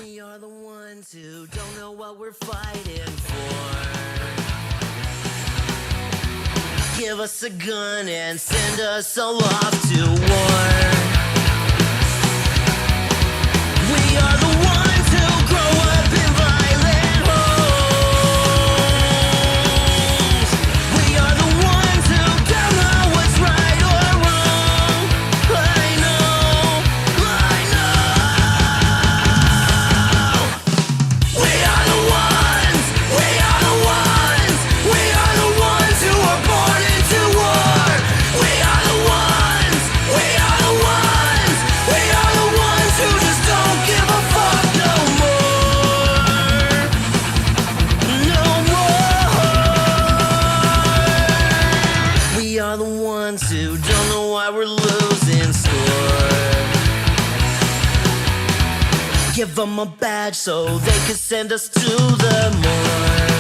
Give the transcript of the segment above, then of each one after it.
We are the ones who don't know what we're fighting for. Give us a gun and send us all off to war. We are the ones who grow up in violent homes. We are the ones who don't know what's right or wrong. I know. We are the ones who are born into war. We are the ones who just don't give a fuck no more. No more. We are the ones who don't know why we're losing score. Give them a badge so they can send us to the morgue.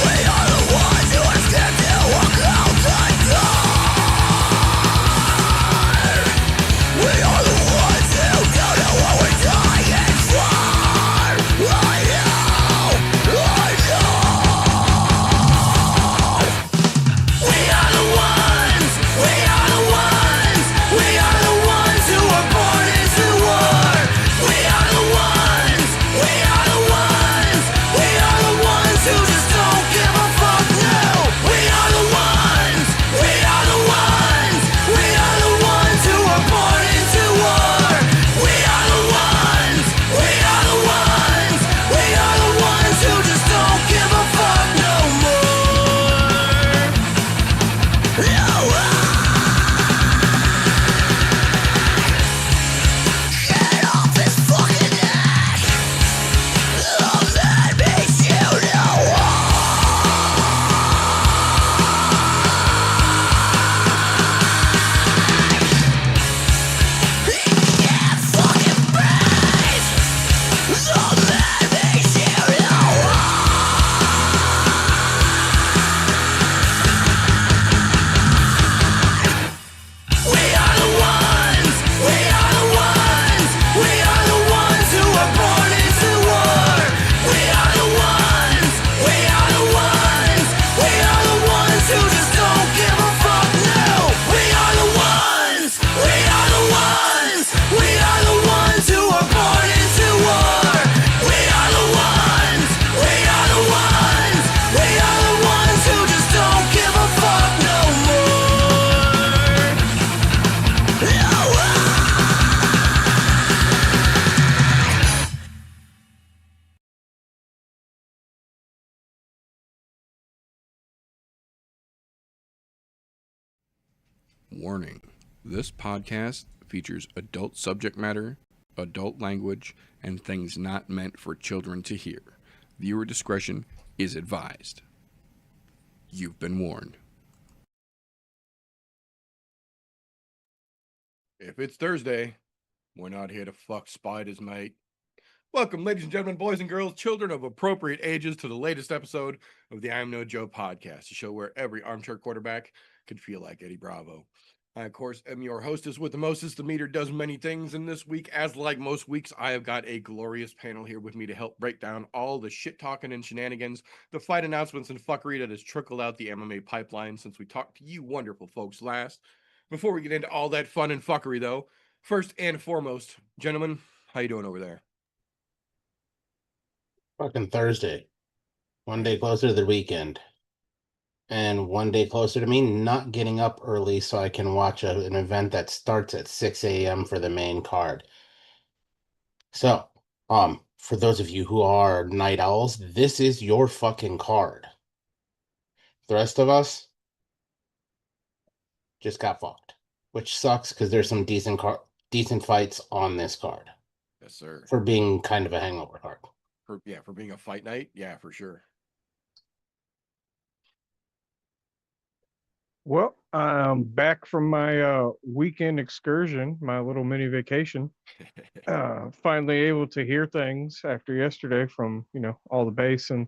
We are the ones who are scared to walk out the door. We are the ones who don't know what we're dying for. I know. We are the ones who are born into war. We are the ones who just don't give a fuck now. We are the ones who are born into war. We are the ones who just don't give a fuck no more. No. Get off his fucking neck. Let me shoot you. He can't fucking breathe. So let me shoot you. We are the ones who are born into war. We are the ones who just don't give a fuck now. We are the ones who are born into war. We are the ones who just don't give a fuck no more. No. Warning: this podcast features adult subject matter, adult language, and things not meant for children to hear. Viewer discretion is advised. You've been warned. If it's Thursday, we're not here to fuck spiders, mate. Welcome, ladies and gentlemen, boys and girls, children of appropriate ages, to the latest episode of the I Am No Joe podcast, a show where every armchair quarterback can feel like Eddie Bravo. I, of course, am your hostess with the mostest. The meter does many things, and this week, as like most weeks, I have got a glorious panel here with me to help break down all the shit-talking and shenanigans, the fight announcements and fuckery that has trickled out the MMA pipeline since we talked to you wonderful folks last. Before we get into all that fun and fuckery, though, first and foremost, gentlemen, how you doing over there? Fucking Thursday. One day closer to the weekend. And one day closer to me not getting up early so I can watch an event that starts at 6 a.m. for the main card. So, for those of you who are night owls, this is your fucking card. The rest of us just got fucked, which sucks because there's some decent fights on this card. Yes, sir. For being kind of a hangover card. For being a fight night, yeah, for sure. Well, I'm back from my weekend excursion, my little mini vacation. Finally able to hear things after yesterday from, all the bass and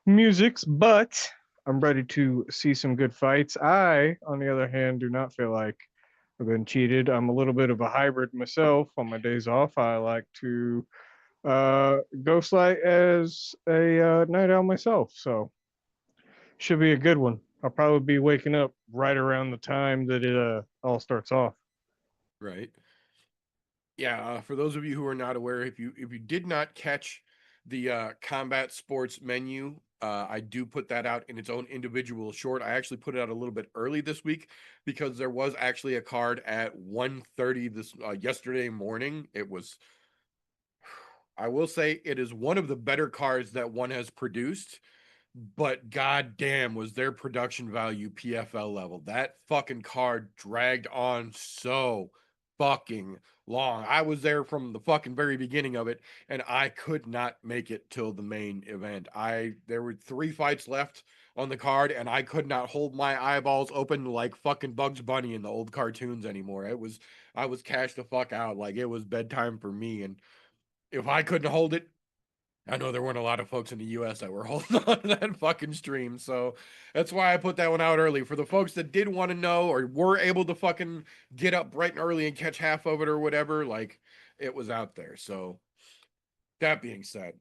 musics, but I'm ready to see some good fights. I, on the other hand, do not feel like I've been cheated. I'm a little bit of a hybrid myself. On my days off, I like to ghost light as a night owl myself. So should be a good one. I'll probably be waking up right around the time that it all starts off. Right. Yeah, for those of you who are not aware, if you did not catch the combat sports menu, I do put that out in its own individual short. I actually put it out a little bit early this week because there was actually a card at 1:30 this yesterday morning. It was, I will say, it is one of the better cards that one has produced, but goddamn, was their production value PFL level. That fucking card dragged on so fucking long. I was there from the fucking very beginning of it, and I could not make it till the main event. There were 3 fights left on the card, and I could not hold my eyeballs open like fucking Bugs Bunny in the old cartoons anymore. I was cashed the fuck out. Like, it was bedtime for me, and if I couldn't hold it, I know there weren't a lot of folks in the US that were holding on to that fucking stream. So that's why I put that one out early. For the folks that did want to know or were able to fucking get up bright and early and catch half of it or whatever, like, it was out there. So that being said,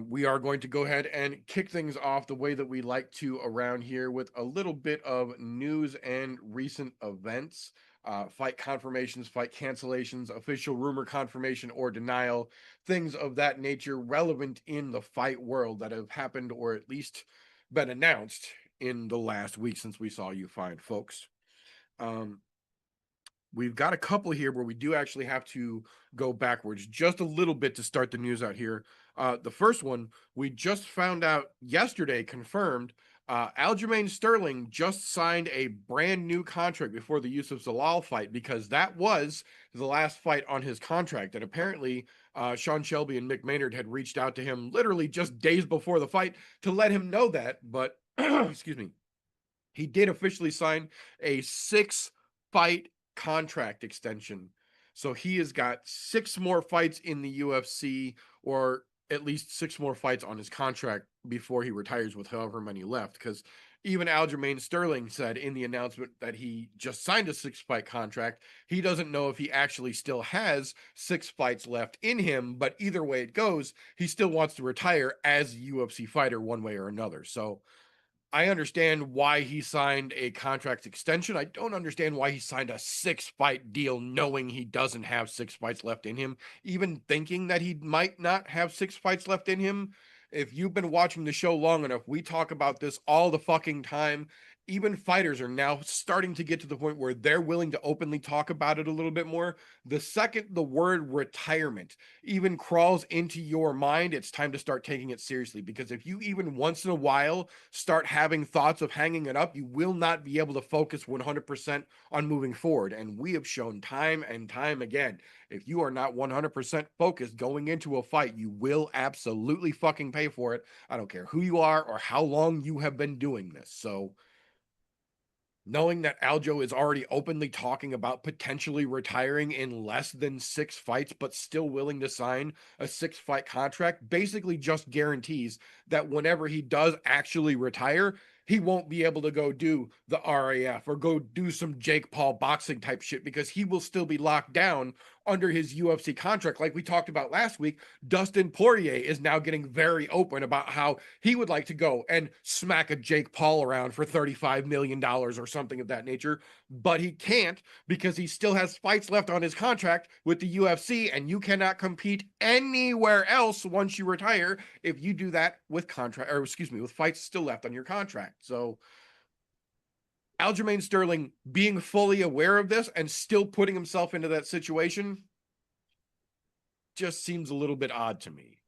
we are going to go ahead and kick things off the way that we like to around here with a little bit of news and recent events. Fight confirmations, fight cancellations, official rumor confirmation or denial, things of that nature relevant in the fight world that have happened or at least been announced in the last week since we saw you fine folks. We've got a couple here where we do actually have to go backwards just a little bit to start the news out here. The first one, we just found out yesterday, confirmed, Aljamain Sterling just signed a brand new contract before the Yusuf Zalal fight because that was the last fight on his contract. And apparently, Sean Shelby and Mick Maynard had reached out to him literally just days before the fight to let him know that. But, excuse me, he did officially sign a 6-fight contract extension. So he has got 6 more fights in the UFC, or at least 6 more fights on his contract before he retires with however many left. Because even Aljamain Sterling said in the announcement that he just signed a 6-fight contract, he doesn't know if he actually still has 6 fights left in him, but either way it goes, he still wants to retire as a UFC fighter one way or another. So I understand why he signed a contract extension. I don't understand why he signed a 6-fight deal knowing he doesn't have 6 fights left in him, even thinking that he might not have 6 fights left in him. If you've been watching the show long enough, we talk about this all the fucking time. Even fighters are now starting to get to the point where they're willing to openly talk about it a little bit more. The second the word retirement even crawls into your mind, it's time to start taking it seriously. Because if you even once in a while start having thoughts of hanging it up, you will not be able to focus 100% on moving forward. And we have shown time and time again, if you are not 100% focused going into a fight, you will absolutely fucking pay for it. I don't care who you are or how long you have been doing this. So knowing that Aljo is already openly talking about potentially retiring in less than 6 fights, but still willing to sign a 6-fight contract, basically just guarantees that whenever he does actually retire, he won't be able to go do the RAF or go do some Jake Paul boxing type shit because he will still be locked down under his UFC contract. Like we talked about last week, Dustin Poirier is now getting very open about how he would like to go and smack a Jake Paul around for $35 million or something of that nature, but he can't because he still has fights left on his contract with the UFC, and you cannot compete anywhere else once you retire if you do that with with fights still left on your contract. So Aljamain Sterling being fully aware of this and still putting himself into that situation just seems a little bit odd to me.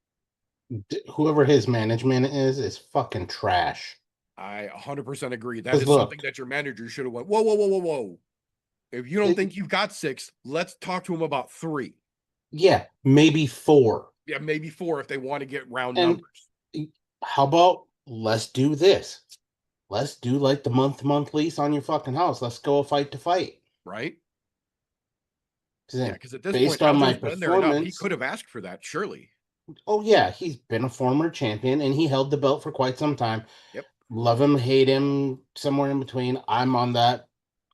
Whoever his management is fucking trash. I 100% agree. That 'Cause is look, something that your manager should have went, whoa, whoa, whoa, whoa, whoa. If you don't think you've got 6, let's talk to him about 3. yeah, maybe 4. Yeah, maybe 4 if they want to get round And numbers. how about let's do this? Let's do like the month lease on your fucking house. Let's go fight to fight. Right? Yeah, Because at this based point, on my Aljo's been there enough. He performance. could have asked for that, surely. Oh yeah, he's been a former champion and he held the belt for quite some time. Yep. Love him, hate him, somewhere in between. I'm on that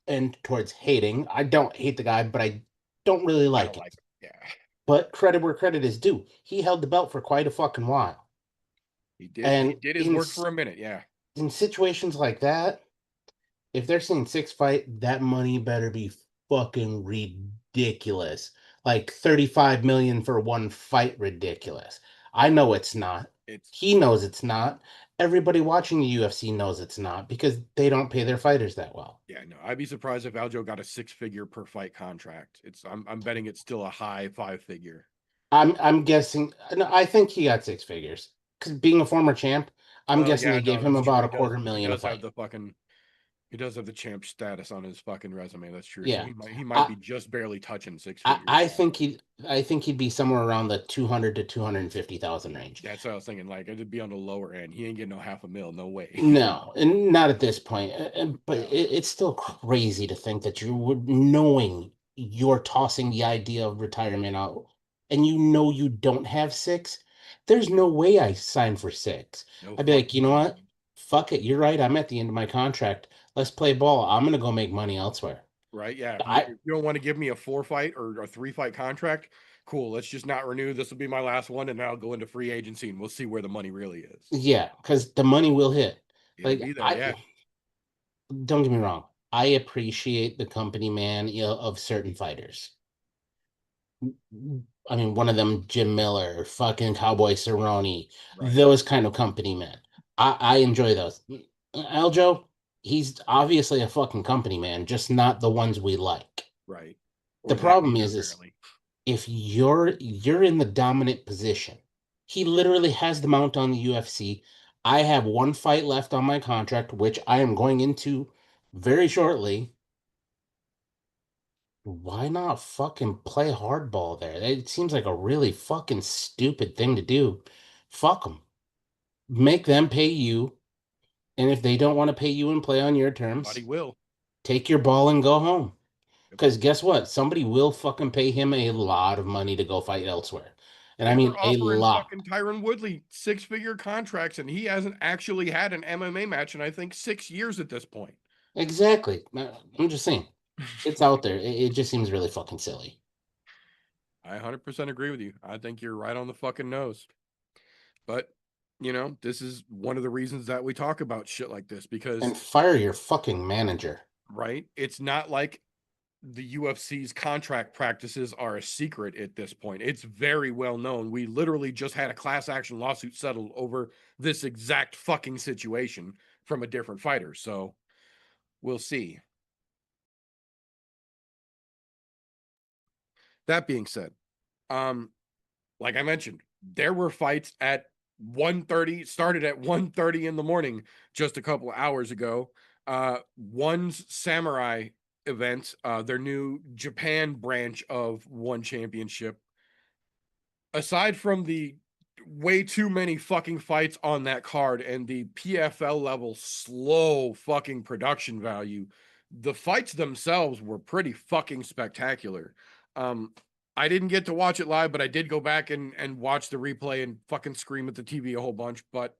end towards hating. I don't hate the guy, but I don't really I like don't it. like him. Yeah, But credit where credit is due. He held the belt for quite a fucking while. he did. He And did his work for a minute. Yeah, in situations like that, if they're saying 6 fight, that money better be fucking ridiculous. Like 35 million for one fight, ridiculous. I know it's not. it's He knows it's not. Everybody watching the UFC knows it's not because they don't pay their fighters that well. yeah. No, I'd be surprised if Aljo got a 6-figure per fight contract. I'm betting it's still a high 5-figure. I'm guessing. No, I think he got 6 figures because being a former champ, I'm Well, guessing yeah, they gave no, him that's true. about He a does. quarter He million a does have fight. the fucking. He does have the champ status on his fucking resume. That's true. So Yeah, he might I be just barely touching six I, figures. I Yeah. think he'd be somewhere around the 200 to 250,000 range. That's what I was thinking. Like it'd be on the lower end. He ain't getting no half a mil. No way. No, and not at this point. But No. it's still crazy to think that you would knowing you're tossing the idea of retirement out, and you know you don't have six. There's no way I sign for six. No I'd be like, you fucking know way. what? Fuck it. You're right. I'm at the end of my contract. Let's play ball. I'm gonna go make money elsewhere. Right? Yeah. I If you don't want to give me a 4-fight or a 3-fight contract, cool. Let's just not renew. This will be my last one, and then I'll go into free agency and we'll see where the money really is. Yeah, because the money will hit. It'll Like be there. I Yeah. don't get me wrong. I appreciate the company man, of certain fighters. I mean, one of them, Jim Miller, fucking Cowboy Cerrone, Right. those kind of company men. I enjoy those. Aljo, he's obviously a fucking company man, just not the ones we like. Right. The Or that problem either, is apparently. if you're in the dominant position, he literally has the mount on the UFC. I have one fight left on my contract, which I am going into very shortly. Why not fucking play hardball there? It seems like a really fucking stupid thing to do. Fuck them. Make them pay you, and if they don't want to pay you and play on your But he terms, will. take your ball and go home. Yep. Because guess what? Somebody will fucking pay him a lot of money to go fight elsewhere. And I They mean were a offering lot. fucking Tyron Woodley 6-figure contracts, and he hasn't actually had an MMA match in I think 6 years at this point. Exactly. I'm just saying. It's out there. It just seems really fucking silly. I 100% agree with you. I think you're right on the fucking nose. But, this is one of the reasons that we talk about shit like this because, And fire your fucking manager. right, it's not like the UFC's contract practices are a secret at this point. It's very well known. We literally just had a class action lawsuit settled over this exact fucking situation from a different fighter. So we'll see. That being said, like I mentioned, there were fights at 1:30, started at 1:30 in the morning just a couple of hours ago. One's Samurai event, their new Japan branch of One Championship. Aside from the way too many fucking fights on that card and the PFL level slow fucking production value, the fights themselves were pretty fucking spectacular. I didn't get to watch it live, but I did go back and watch the replay and fucking scream at the TV a whole bunch. But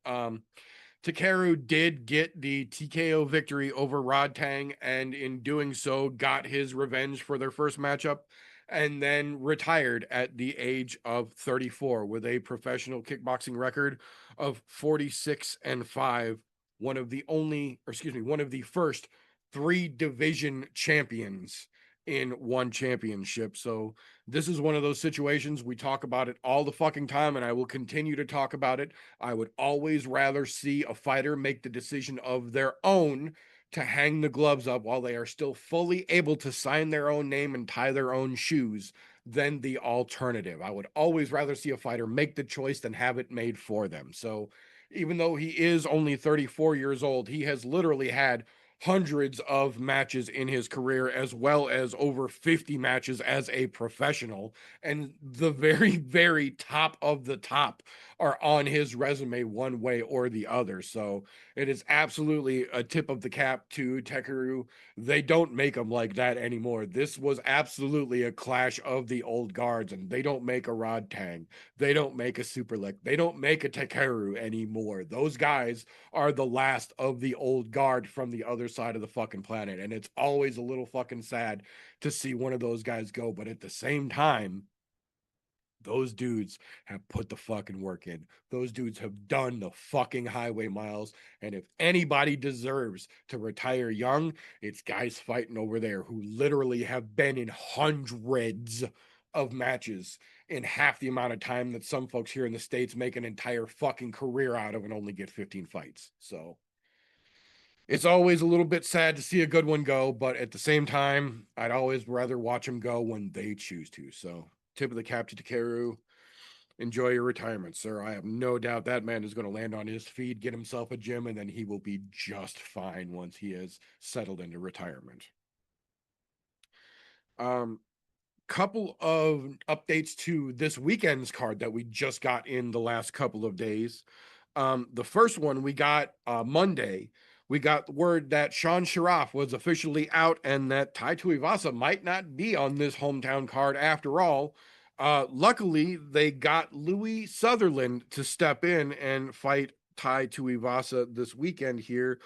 Takeru did get the TKO victory over Rod Tang, and in doing so, got his revenge for their first matchup, and then retired at the age of 34 with a professional kickboxing record of 46-5. One of the first 3 division champions in one championship. So this is one of those situations we talk about it all the fucking time, and I will continue to talk about it. I would always rather see a fighter make the decision of their own to hang the gloves up while they are still fully able to sign their own name and tie their own shoes than the alternative. I would always rather see a fighter make the choice than have it made for them. So even though he is only 34 years old, he has literally had hundreds of matches in his career, as well as over 50 matches as a professional, and the very, very top of the top are on his resume one way or the other. So it is absolutely a tip of the cap to Takeru. They don't make them like that anymore. This was absolutely a clash of the old guards, and they don't make a Rod Tang. They don't make a Super Lick. They don't make a Takeru anymore. Those guys are the last of the old guard from the other side of the fucking planet. And it's always a little fucking sad to see one of those guys go. But at the same time, those dudes have put the fucking work in. Those dudes have done the fucking highway miles. And if anybody deserves to retire young, it's guys fighting over there who literally have been in hundreds of matches in half the amount of time that some folks here in the States make an entire fucking career out of and only get 15 fights. So it's always a little bit sad to see a good one go, but at the same time, I'd always rather watch them go when they choose to. So tip of the cap to Takeru. Enjoy your retirement, sir. I have no doubt that man is going to land on his feet, get himself a gym, and then he will be just fine once he is settled into retirement. Couple of updates to this weekend's card that we just got in the last couple of days. The first one we got Monday. We got word that Sean Sharaf was officially out and that Tai Tuivasa might not be on this hometown card after all. Luckily, they got Louis Sutherland to step in and fight Tai Tuivasa this weekend here.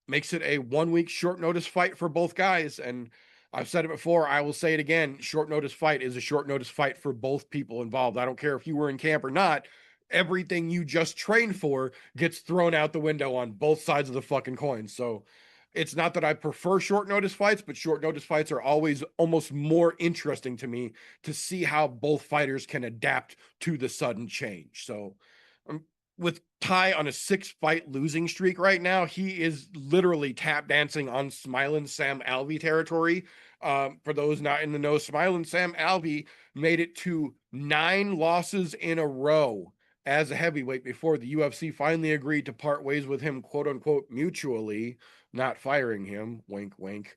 Makes it a 1 week short notice fight for both guys. And I've said it before, I will say it again. Short notice fight is a short notice fight for both people involved. I don't care if you were in camp or not. Everything you just trained for gets thrown out the window on both sides of the fucking coin. So it's not that I prefer short notice fights, but short notice fights are always almost more interesting to me to see how both fighters can adapt to the sudden change. So with Tai on a 6-fight losing streak right now, he is literally tap dancing on Smilin' Sam Alvey territory. For those not in the know, Smilin' Sam Alvey made it to 9 losses in a row as a heavyweight before the UFC finally agreed to part ways with him, quote unquote, mutually, not firing him, wink, wink,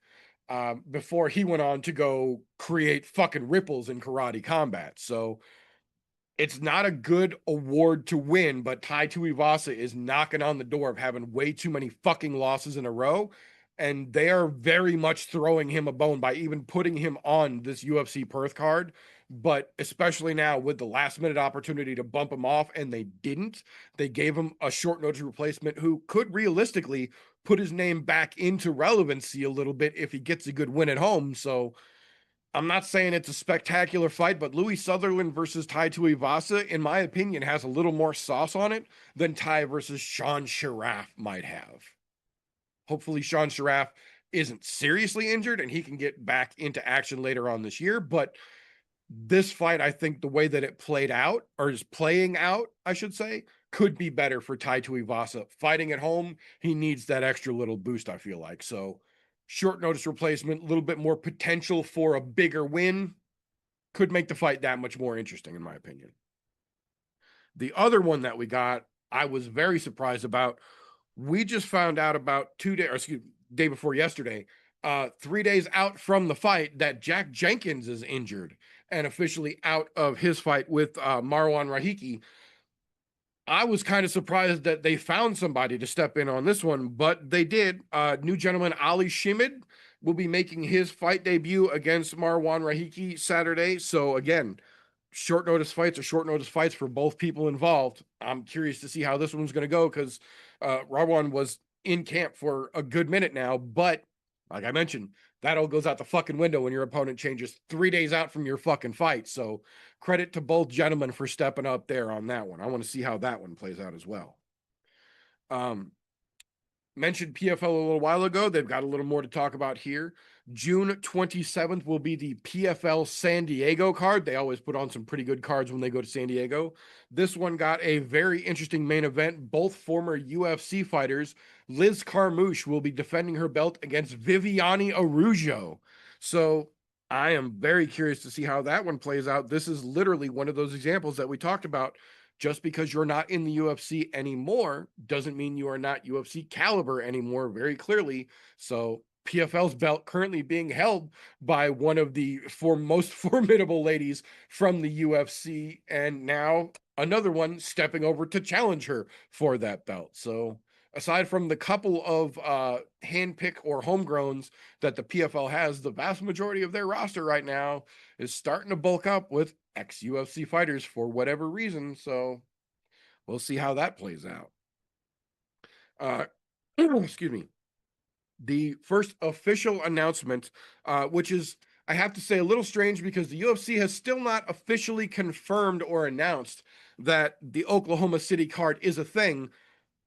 before he went on to go create fucking ripples in karate combat. So it's not a good award to win, but Tai Tuivasa is knocking on the door of having way too many fucking losses in a row. And they are very much throwing him a bone by even putting him on this UFC Perth card. But especially now with the last minute opportunity to bump him off, and they didn't. They gave him a short notice replacement who could realistically put his name back into relevancy a little bit if he gets a good win at home. So I'm not saying it's a spectacular fight, but Louis Sutherland versus Tai Tuivasa, in my opinion, has a little more sauce on it than Tai versus Sean Sharaf might have. Hopefully Sean Sharaf isn't seriously injured and he can get back into action later on this year. But this fight, I think the way that it played out, or is playing out, I should say, could be better for Tai Tuivasa. Fighting at home, he needs that extra little boost, I feel like. So short notice replacement, a little bit more potential for a bigger win, could make the fight that much more interesting, in my opinion. The other one that we got, I was very surprised about. We just found out about day before yesterday, 3 days out from the fight, that Jack Jenkins is injured and officially out of his fight with Marwan Rahiki. I was kind of surprised that they found somebody to step in on this one, but they did. New gentleman Ali Shimid will be making his fight debut against Marwan Rahiki Saturday. So again, short notice fights are short notice fights for both people involved. I'm curious to see how this one's going to go because Marwan was in camp for a good minute now, but like I mentioned, that all goes out the fucking window when your opponent changes 3 days out from your fucking fight. So credit to both gentlemen for stepping up there on that one. I want to see how that one plays out as well. Mentioned PFL a little while ago. They've got a little more to talk about here. June 27th will be the PFL San Diego card. They always put on some pretty good cards when they go to San Diego. This one got a very interesting main event. Both former UFC fighters, Liz Carmouche will be defending her belt against Viviane Araújo. So I am very curious to see how that one plays out. This is literally one of those examples that we talked about. Just because you're not in the UFC anymore doesn't mean you are not UFC caliber anymore, very clearly. So PFL's belt currently being held by one of the most formidable ladies from the UFC. And now another one stepping over to challenge her for that belt. So aside from the couple of handpick or homegrowns that the PFL has, the vast majority of their roster right now is starting to bulk up with ex-UFC fighters for whatever reason. So we'll see how that plays out. Excuse me. The first official announcement, which is, I have to say, a little strange because the UFC has still not officially confirmed or announced that the Oklahoma City card is a thing,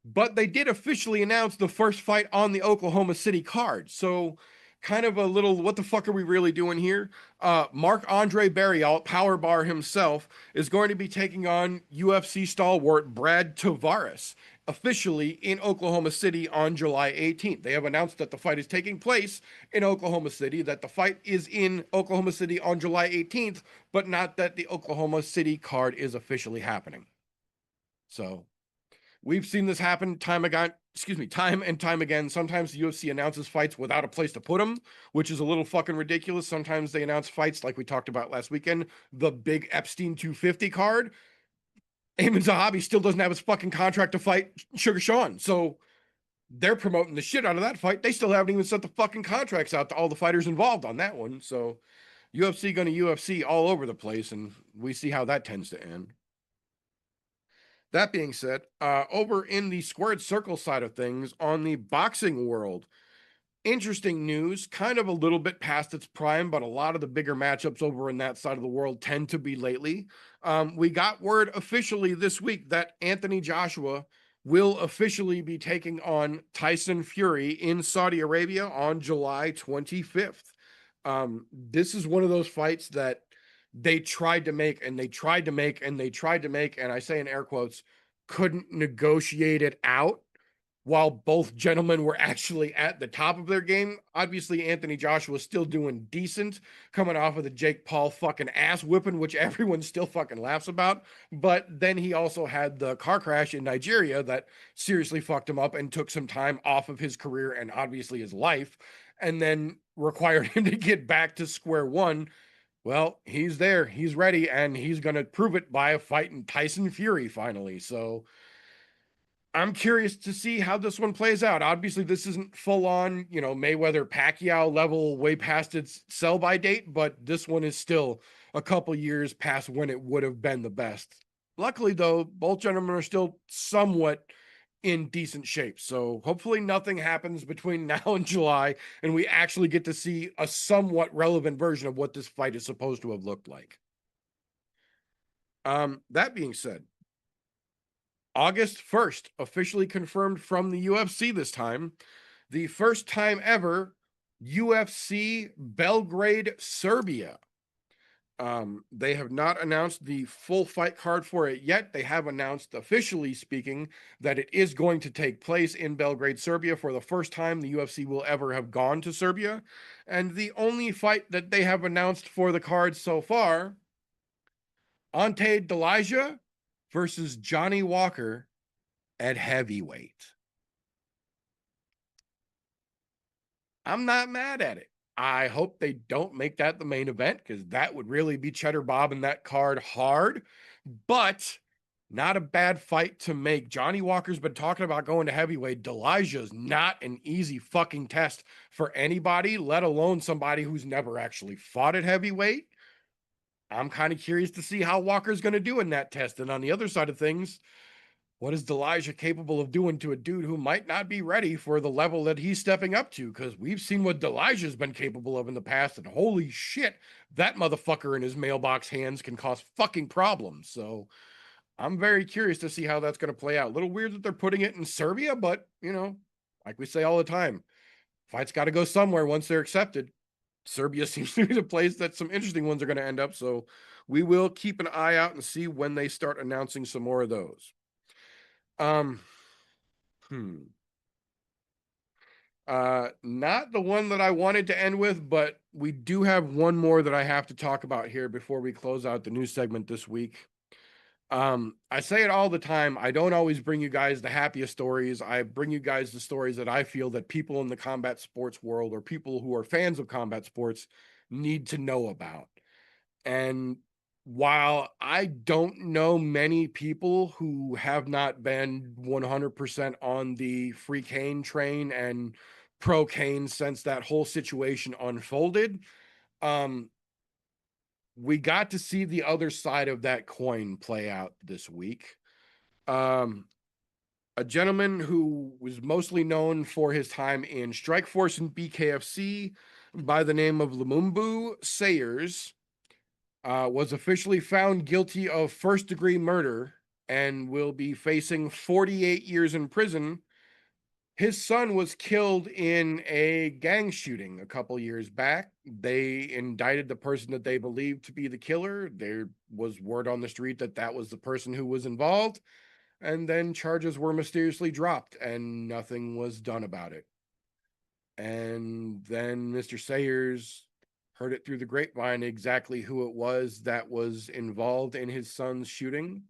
but they did officially announce the first fight on the Oklahoma City card. So kind of a little, what the fuck are we really doing here? Marc-Andre Barriault, Power Bar himself, is going to be taking on UFC stalwart Brad Tavares officially in Oklahoma City on July 18th. They have announced that the fight is taking place in Oklahoma City, that the fight is in Oklahoma City on July 18th, but not that the Oklahoma City card is officially happening. So we've seen this happen time and time again. Sometimes the UFC announces fights without a place to put them, which is a little fucking ridiculous. Sometimes they announce fights like we talked about last weekend, the big Epstein 250 card. Ayman Zahabi still doesn't have his fucking contract to fight Sugar Sean. So they're promoting the shit out of that fight. They still haven't even sent the fucking contracts out to all the fighters involved on that one. So UFC gonna UFC all over the place, and we see how that tends to end. That being said, over in the squared circle side of things, on the boxing world, interesting news, kind of a little bit past its prime, but a lot of the bigger matchups over in that side of the world tend to be lately. We got word officially this week that Anthony Joshua will officially be taking on Tyson Fury in Saudi Arabia on July 25th. This is one of those fights that they tried to make and they tried to make and they tried to make, and I say in air quotes, couldn't negotiate it out while both gentlemen were actually at the top of their game. Obviously, Anthony Joshua was still doing decent, coming off of the Jake Paul fucking ass whipping, which everyone still fucking laughs about. But then he also had the car crash in Nigeria that seriously fucked him up and took some time off of his career and obviously his life, and then required him to get back to square one. Well, he's there, he's ready, and he's going to prove it by a fight in Tyson Fury finally. So I'm curious to see how this one plays out. Obviously, this isn't full on, Mayweather Pacquiao level way past its sell by date, but this one is still a couple years past when it would have been the best. Luckily, though, both gentlemen are still somewhat in decent shape. So hopefully nothing happens between now and July, and we actually get to see a somewhat relevant version of what this fight is supposed to have looked like. That being said, August 1st, officially confirmed from the UFC this time, the first time ever UFC Belgrade, Serbia. They have not announced the full fight card for it yet. They have announced, officially speaking, that it is going to take place in Belgrade, Serbia for the first time the UFC will ever have gone to Serbia. And the only fight that they have announced for the card so far, Ante Delija versus Johnny Walker at heavyweight. I'm not mad at it. I hope they don't make that the main event, because that would really be cheddar bobbing that card hard, but not a bad fight to make. Johnny Walker's been talking about going to heavyweight. Delija's not an easy fucking test for anybody, let alone somebody who's never actually fought at heavyweight. I'm kind of curious to see how Walker's going to do in that test. And on the other side of things, what is Delija capable of doing to a dude who might not be ready for the level that he's stepping up to? Because we've seen what Delija's been capable of in the past, and holy shit, that motherfucker in his mailbox hands can cause fucking problems. So I'm very curious to see how that's going to play out. A little weird that they're putting it in Serbia, but, like we say all the time, fights got to go somewhere once they're accepted. Serbia seems to be the place that some interesting ones are going to end up. So we will keep an eye out and see when they start announcing some more of those. Not the one that I wanted to end with, but we do have one more that I have to talk about here before we close out the news segment this week. I say it all the time. I don't always bring you guys the happiest stories. I bring you guys the stories that I feel that people in the combat sports world, or people who are fans of combat sports, need to know about. And while I don't know many people who have not been 100% on the free cane train and pro cane since that whole situation unfolded, we got to see the other side of that coin play out this week. A gentleman who was mostly known for his time in Strikeforce and BKFC by the name of Lumumbu Sayers was officially found guilty of first-degree murder and will be facing 48 years in prison. His son was killed in a gang shooting a couple years back. They indicted the person that they believed to be the killer. There was word on the street that that was the person who was involved. And then charges were mysteriously dropped and nothing was done about it. And then Mr. Sayers heard it through the grapevine exactly who it was that was involved in his son's shooting,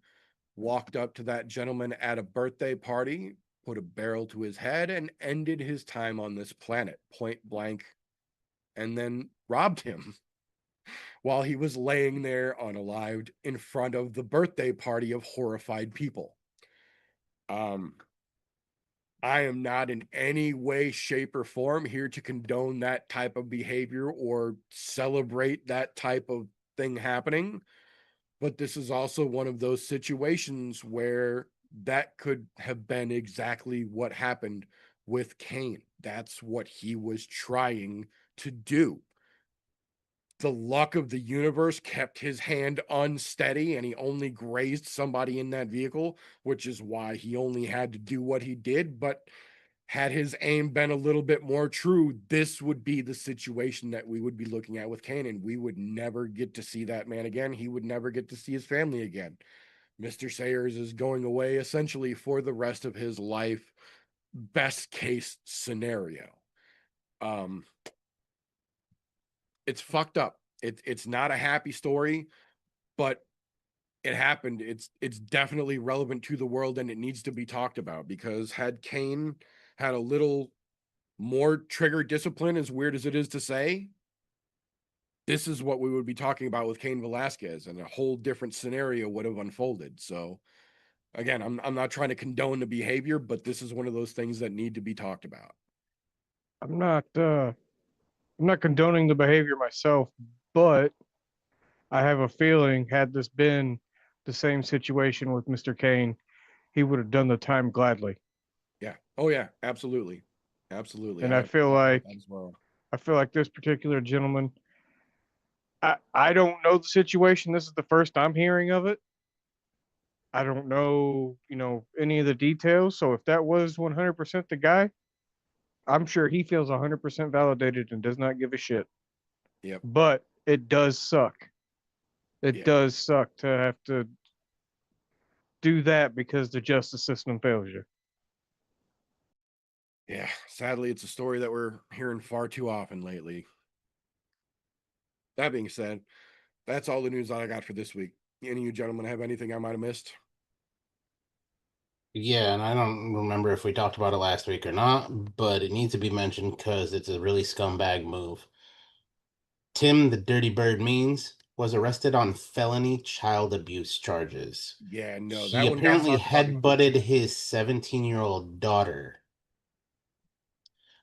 walked up to that gentleman at a birthday party, put a barrel to his head, and ended his time on this planet point blank, and then robbed him while he was laying there unalived in front of the birthday party of horrified people. I am not in any way, shape, or form here to condone that type of behavior or celebrate that type of thing happening. But this is also one of those situations where that could have been exactly what happened with Kane. That's what he was trying to do. The luck of the universe kept his hand unsteady and he only grazed somebody in that vehicle, which is why he only had to do what he did. But had his aim been a little bit more true, this would be the situation that we would be looking at with Kanan. We would never get to see that man again. He would never get to see his family again. Mr. Sayers is going away essentially for the rest of his life, best case scenario. It's fucked up. It's not a happy story, but it happened. It's definitely relevant to the world and it needs to be talked about, because had Kane had a little more trigger discipline, as weird as it is to say, this is what we would be talking about with Cain Velasquez, and a whole different scenario would have unfolded. So again, I'm not trying to condone the behavior, but this is one of those things that need to be talked about. I'm not condoning the behavior myself, but I have a feeling had this been the same situation with Mr. Kane, he would have done the time gladly. Yeah. Oh yeah, absolutely. Absolutely. And I feel like as well. I feel like this particular gentleman, I don't know the situation. This is the first I'm hearing of it. I don't know, any of the details. So if that was 100% the guy, I'm sure he feels 100% validated and does not give a shit. Yep. But it does suck. It Yeah. does suck to have to do that because the justice system fails you. Yeah, sadly, it's a story that we're hearing far too often lately. That being said, that's all the news that I got for this week. Any of you gentlemen have anything I might have missed? Yeah, and I don't remember if we talked about it last week or not, but it needs to be mentioned because it's a really scumbag move. Tim the Dirty Bird Means was arrested on felony child abuse charges. Yeah, no, He that one got apparently talked about in group headbutted chat. his 17-year-old daughter.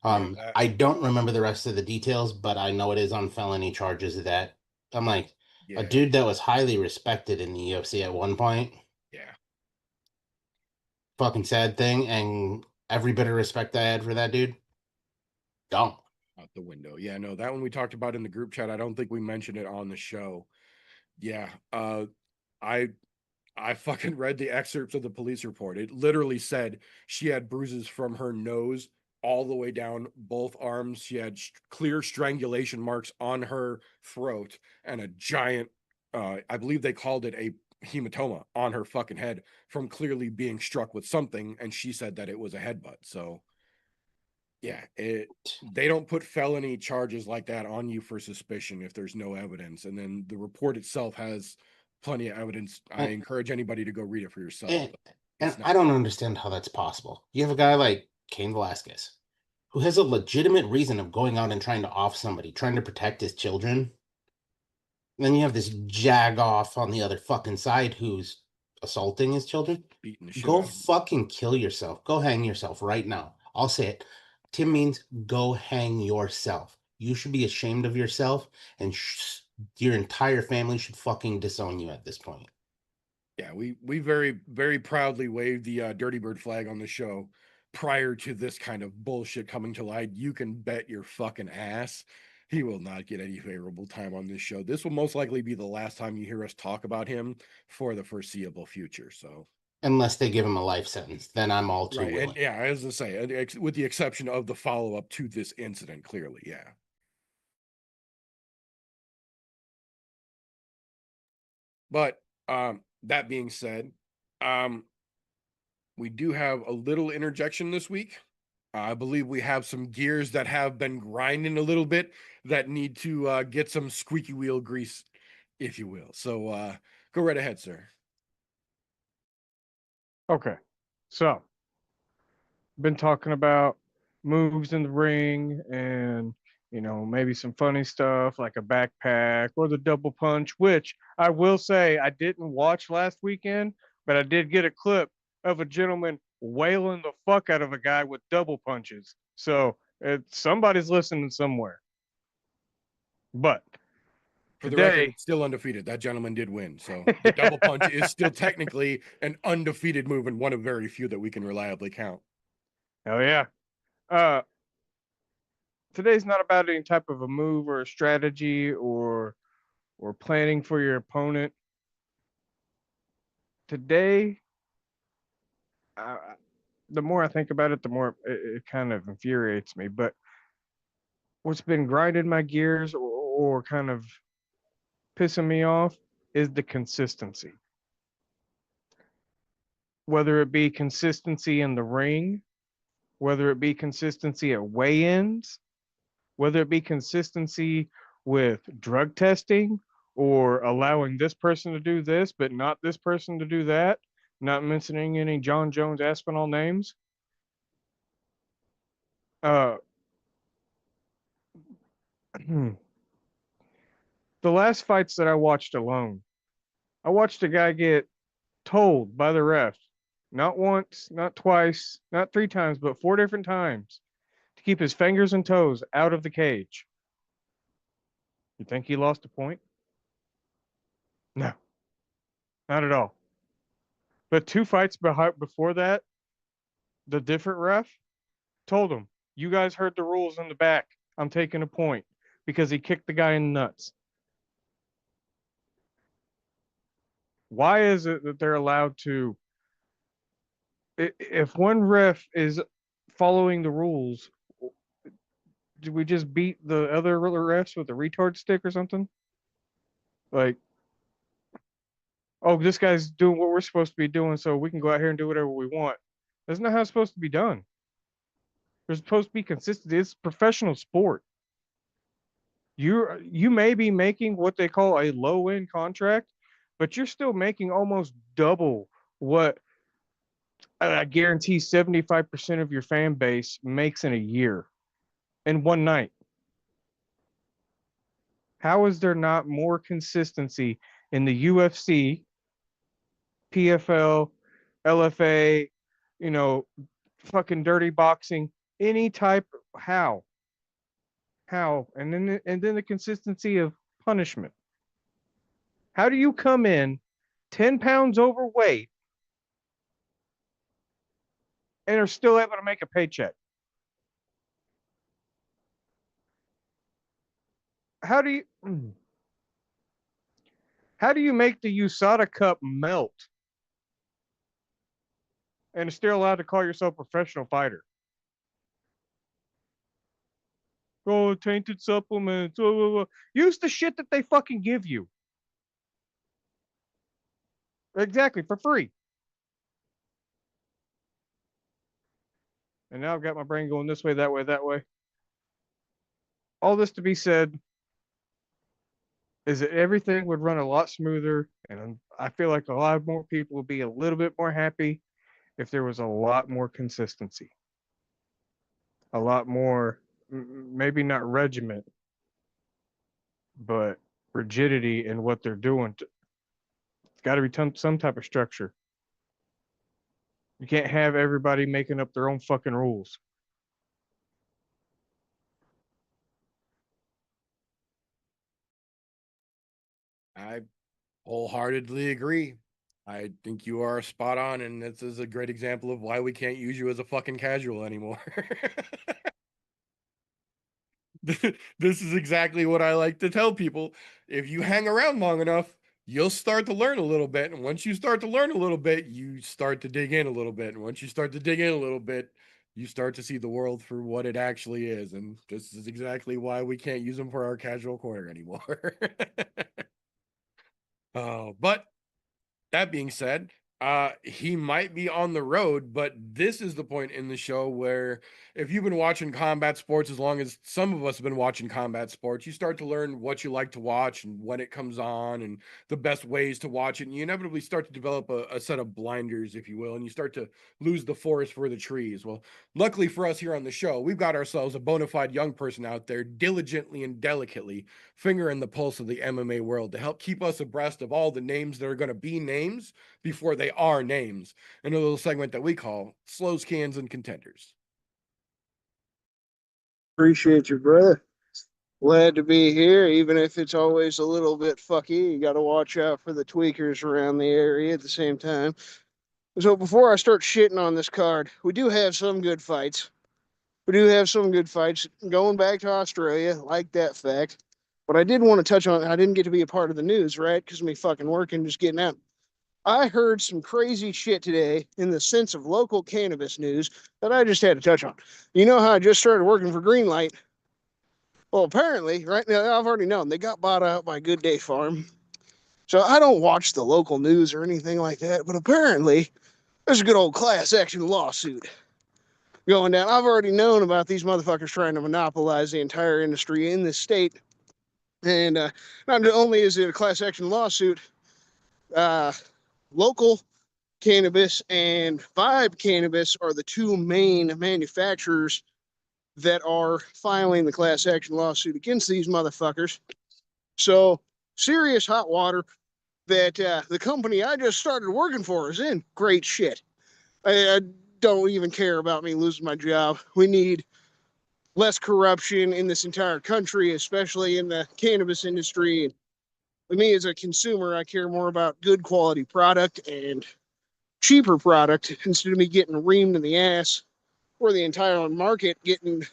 Yeah, I don't remember the rest of the details, but I know it is on felony charges. That I'm like, a yeah, dude that was highly respected in the UFC at one point. yeah. Fucking sad thing, and every bit of respect I had for that dude, gone. Out the window. Yeah, no, that one we talked about in the group chat. I don't think we mentioned it on the show. Yeah, I I fucking read the excerpts of the police report. It literally said she had bruises from her nose all the way down both arms. She had clear strangulation marks on her throat and a giant, I believe they called it a hematoma on her fucking head from clearly being struck with something. And she said that it was a headbutt. So, yeah, they don't put felony charges like that on you for suspicion if there's no evidence. And then the report itself has plenty of evidence. I And, encourage anybody to go read it for yourself. and, It's and not. I don't understand how that's possible. You have a guy like Cain Velasquez, who has a legitimate reason of going out and trying to off somebody, trying to protect his children. Then you have this jagoff on the other fucking side who's assaulting his children. Beating the shit Go out of him. fucking kill yourself. Go hang yourself right now. I'll say it. Tim means go hang yourself. You should be ashamed of yourself, and your entire family should fucking disown you at this point. Yeah, we very, very proudly waved the Dirty Bird flag on the show prior to this kind of bullshit coming to light. You can bet your fucking ass he will not get any favorable time on this show. This will most likely be the last time you hear us talk about him for the foreseeable future. So, unless they give him a life sentence, then I'm all too right, willing. and yeah, as I say, with the exception of the follow up to this incident, clearly, yeah. But that being said, we do have a little interjection this week. I believe we have some gears that have been grinding a little bit that need to get some squeaky wheel grease, if you will. So go right ahead, sir. Okay. So, been talking about moves in the ring and, maybe some funny stuff like a backpack or the double punch, which I will say I didn't watch last weekend, but I did get a clip of a gentleman wailing the fuck out of a guy with double punches. So, somebody's listening somewhere. But For the record, today, it's still undefeated. That gentleman did win. So the double punch is still technically an undefeated move and one of very few that we can reliably count. hell yeah. Uh, Today's not about any type of a move or a strategy or planning for your opponent. Today, uh, the more I think about it, the more it kind of infuriates me. But what's been grinding my gears or kind of pissing me off is the consistency. Whether it be consistency in the ring, whether it be consistency at weigh-ins, whether it be consistency with drug testing or allowing this person to do this, but not this person to do that, not mentioning any John Jones Aspinall names. Uh, the last fights that I watched alone, I watched a guy get told by the ref, not once, not twice, not three times, but four different times, to keep his fingers and toes out of the cage. You think he lost a point? No, not at all. But two fights before that, the different ref told him, "You guys heard the rules in the back. I'm taking a point," because he kicked the guy in the nuts. Why is it that they're allowed to? If one ref is following the rules, do we just beat the other refs with a retard stick or something? Like, oh, this guy's doing what we're supposed to be doing, so we can go out here and do whatever we want. That's not how it's supposed to be done. There's supposed to be consistency. It's professional sport. You may be making what they call a low end contract, but you're still making almost double what I guarantee 75% of your fan base makes in a year in one night. How is there not more consistency in the UFC, PFL, LFA, you know, fucking dirty boxing, any type? How? How? And then the consistency of punishment. How do you come in 10 pounds overweight and are still able to make a paycheck? How do you how do you make the USADA cup melt and are still allowed to call yourself a professional fighter? Oh, tainted supplements. Use the shit that they fucking give you. Exactly, for free. And now I've got my brain going this way, that way, that way. All this to be said is that everything would run a lot smoother. And I feel like a lot more people would be a little bit more happy if there was a lot more consistency, a lot more, maybe not regiment, but rigidity in what they're doing. It's got to be some type of structure. You can't have everybody making up their own fucking rules. I wholeheartedly agree. I think you are spot on, and this is a great example of why we can't use you as a fucking casual anymore. This is exactly what I like to tell people. If you hang around long enough, you'll start to learn a little bit. And once you start to learn a little bit, you start to dig in a little bit. And once you start to dig in a little bit, you start to see the world for what it actually is. And this is exactly why we can't use them for our casual corner anymore. But that being said, he might be on the road, but this is the point in the show where if you've been watching combat sports as long as some of us have been watching combat sports, you start to learn what you like to watch and when it comes on and the best ways to watch it. And you inevitably start to develop a set of blinders, if you will, and you start to lose the forest for the trees. Well, luckily for us here on the show, we've got ourselves a bona fide young person out there diligently and delicately fingering the pulse of the MMA world to help keep us abreast of all the names that are going to be names before they are names, in a little segment that we call Slows, Cans, and Contenders. Appreciate you, brother. Glad to be here, even if it's always a little bit fucky. You got to watch out for the tweakers around the area at the same time. So before I start shitting on this card, we do have some good fights. Going back to Australia, like that fact. But I did want to touch on, I didn't get to be a part of the news, right? Because of me fucking working, just getting out. I heard some crazy shit today in the sense of local cannabis news that I just had to touch on. You know how I just started working for Greenlight? Well, apparently, right now, I've already known they got bought out by Good Day Farm. So I don't watch the local news or anything like that, but apparently there's a good old class action lawsuit going down. I've already known about these motherfuckers trying to monopolize the entire industry in this state. And not only is it a class action lawsuit, local cannabis and Vibe cannabis are the two main manufacturers that are filing the class action lawsuit against these motherfuckers. So serious hot water that the company I just started working for is in. Great shit. I don't even care about me losing my job. We need less corruption in this entire country, especially in the cannabis industry. With me as a consumer, I care more about good quality product and cheaper product instead of me getting reamed in the ass or the entire market getting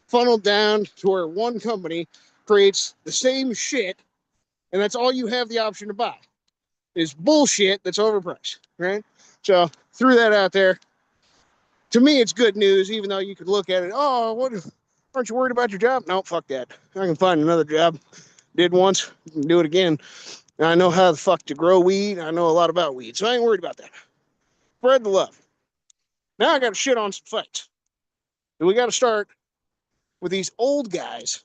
funneled down to where one company creates the same shit and that's all you have the option to buy is bullshit that's overpriced, right? So threw that out there. To me, it's good news, even though you could look at it, oh, what? Aren't you worried about your job? No, fuck that. I can find another job. Did once, do it again. And I know how the fuck to grow weed. I know a lot about weed, so I ain't worried about that. Spread the love. Now I got to shit on some fights. And we got to start with these old guys.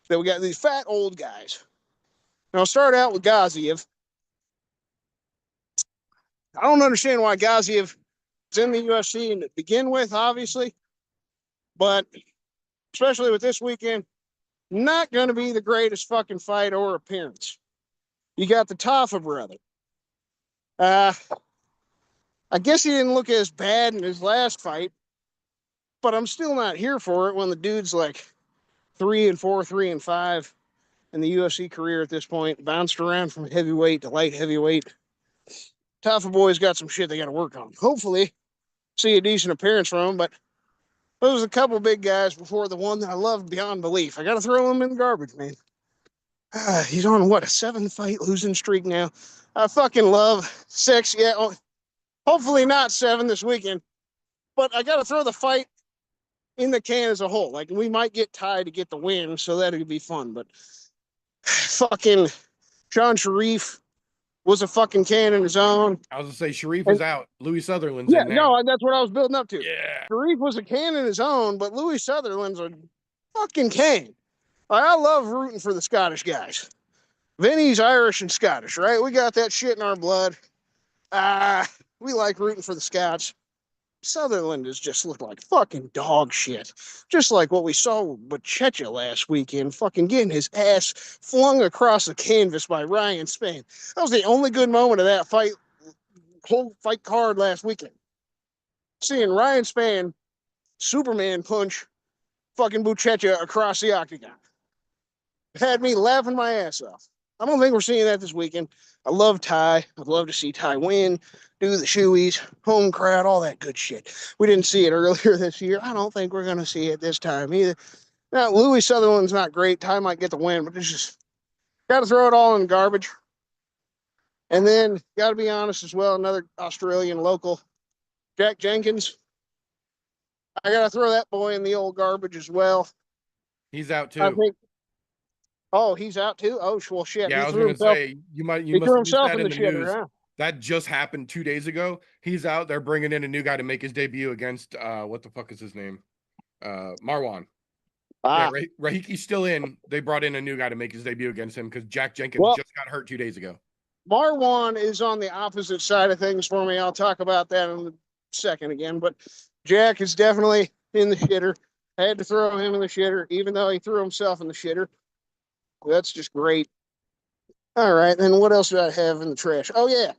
That we got these fat old guys. Now I'll start out with Gaziev. I don't understand why Gaziev is in the UFC and to begin with, obviously. But especially with this weekend, not going to be the greatest fucking fight or appearance. You got the Tafa brother. I guess he didn't look as bad in his last fight, but I'm still not here for it when the dude's like 3-4, 3-5 in the UFC career at this point, bounced around from heavyweight to light heavyweight. Tafa boy's got some shit they got to work on. Hopefully, see a decent appearance from him, but there was a couple big guys before the one that I loved beyond belief. I got to throw him in the garbage, man. He's on, what, a 7-fight losing streak now. I fucking love 6. Yeah, hopefully not 7 this weekend. But I got to throw the fight in the can as a whole. Like, we might get tied to get the win, so that would be fun. But fucking Sean Sharif was a fucking can in his own. I was going to say, Sharif is out. Louis Sutherland's Yeah, in now. no, that's what I was building up to. Yeah. Sharif was a can in his own, but Louis Sutherland's a fucking can. I love rooting for the Scottish guys. Vinny's Irish and Scottish, right? We got that shit in our blood. We like rooting for the Scots. Sutherland has just looked like fucking dog shit. Just like what we saw with Checha last weekend, fucking getting his ass flung across the canvas by Ryan Spann. That was the only good moment of that fight, whole fight card last weekend. Seeing Ryan Spann Superman punch fucking Buchecha across the octagon. It had me laughing my ass off. I don't think we're seeing that this weekend. I love Ty. I'd love to see Ty win, do the shoeies, home crowd, all that good shit. We didn't see it earlier this year. I don't think we're going to see it this time either. Now, Louis Sutherland's not great. Ty might get the win, but it's just got to throw it all in garbage. And then, got to be honest as well, another Australian local, Jack Jenkins. I got to throw that boy in the old garbage as well. He's out I too. think. Oh, he's out too. Oh, well, shit. Yeah, He I was threw gonna himself. say you must He have threw missed himself that in in the the shitter, news. huh? That just happened 2 days ago. He's out. They're bringing in a new guy to make his debut against what the fuck is his name? Marwan. Yeah, Ah, Rahiki's still in. They brought in a new guy to make his debut against him because Jack Jenkins well, just got hurt 2 days ago. Marwan is on the opposite side of things for me. I'll talk about that in a second again. But Jack is definitely in the shitter. I had to throw him in the shitter, even though he threw himself in the shitter. That's just great. All right, then what else do I have in the trash? Oh, yeah.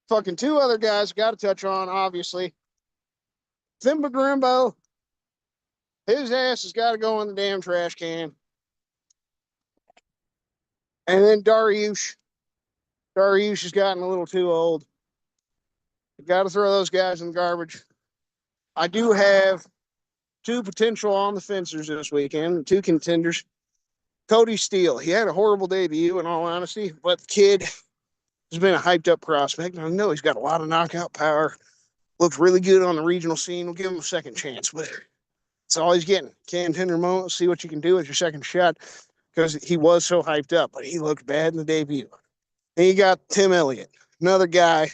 Fucking two other guys got to touch on, obviously. Thimba Grimbo, his ass has got to go in the damn trash can. And then Dariush. Dariush has gotten a little too old. Got to throw those guys in the garbage. I do have two potential on the fencers this weekend, two contenders. Cody Steele, he had a horrible debut, in all honesty, but the kid has been a hyped up prospect. I know he's got a lot of knockout power. Looks really good on the regional scene. We'll give him a second chance, but it's all he's getting. Contender moment. See what you can do with your second shot, because he was so hyped up, but he looked bad in the debut. And you got Tim Elliott, another guy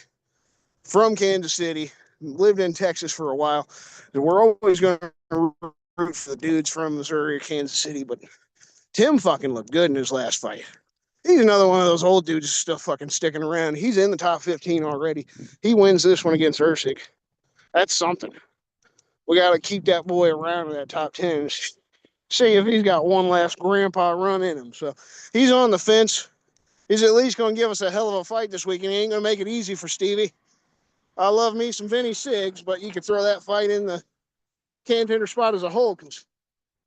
from Kansas City, lived in Texas for a while. We're always going to root for the dudes from Missouri or Kansas City, but Tim fucking looked good in his last fight. He's another one of those old dudes still fucking sticking around. He's in the top 15 already. He wins this one against Usyk. That's something. We got to keep that boy around in that top 10. See if he's got one last grandpa run in him. So he's on the fence. He's at least going to give us a hell of a fight this week, and he ain't going to make it easy for Stevie. I love me some Vinny Siggs, but you could throw that fight in the contender spot as a whole, because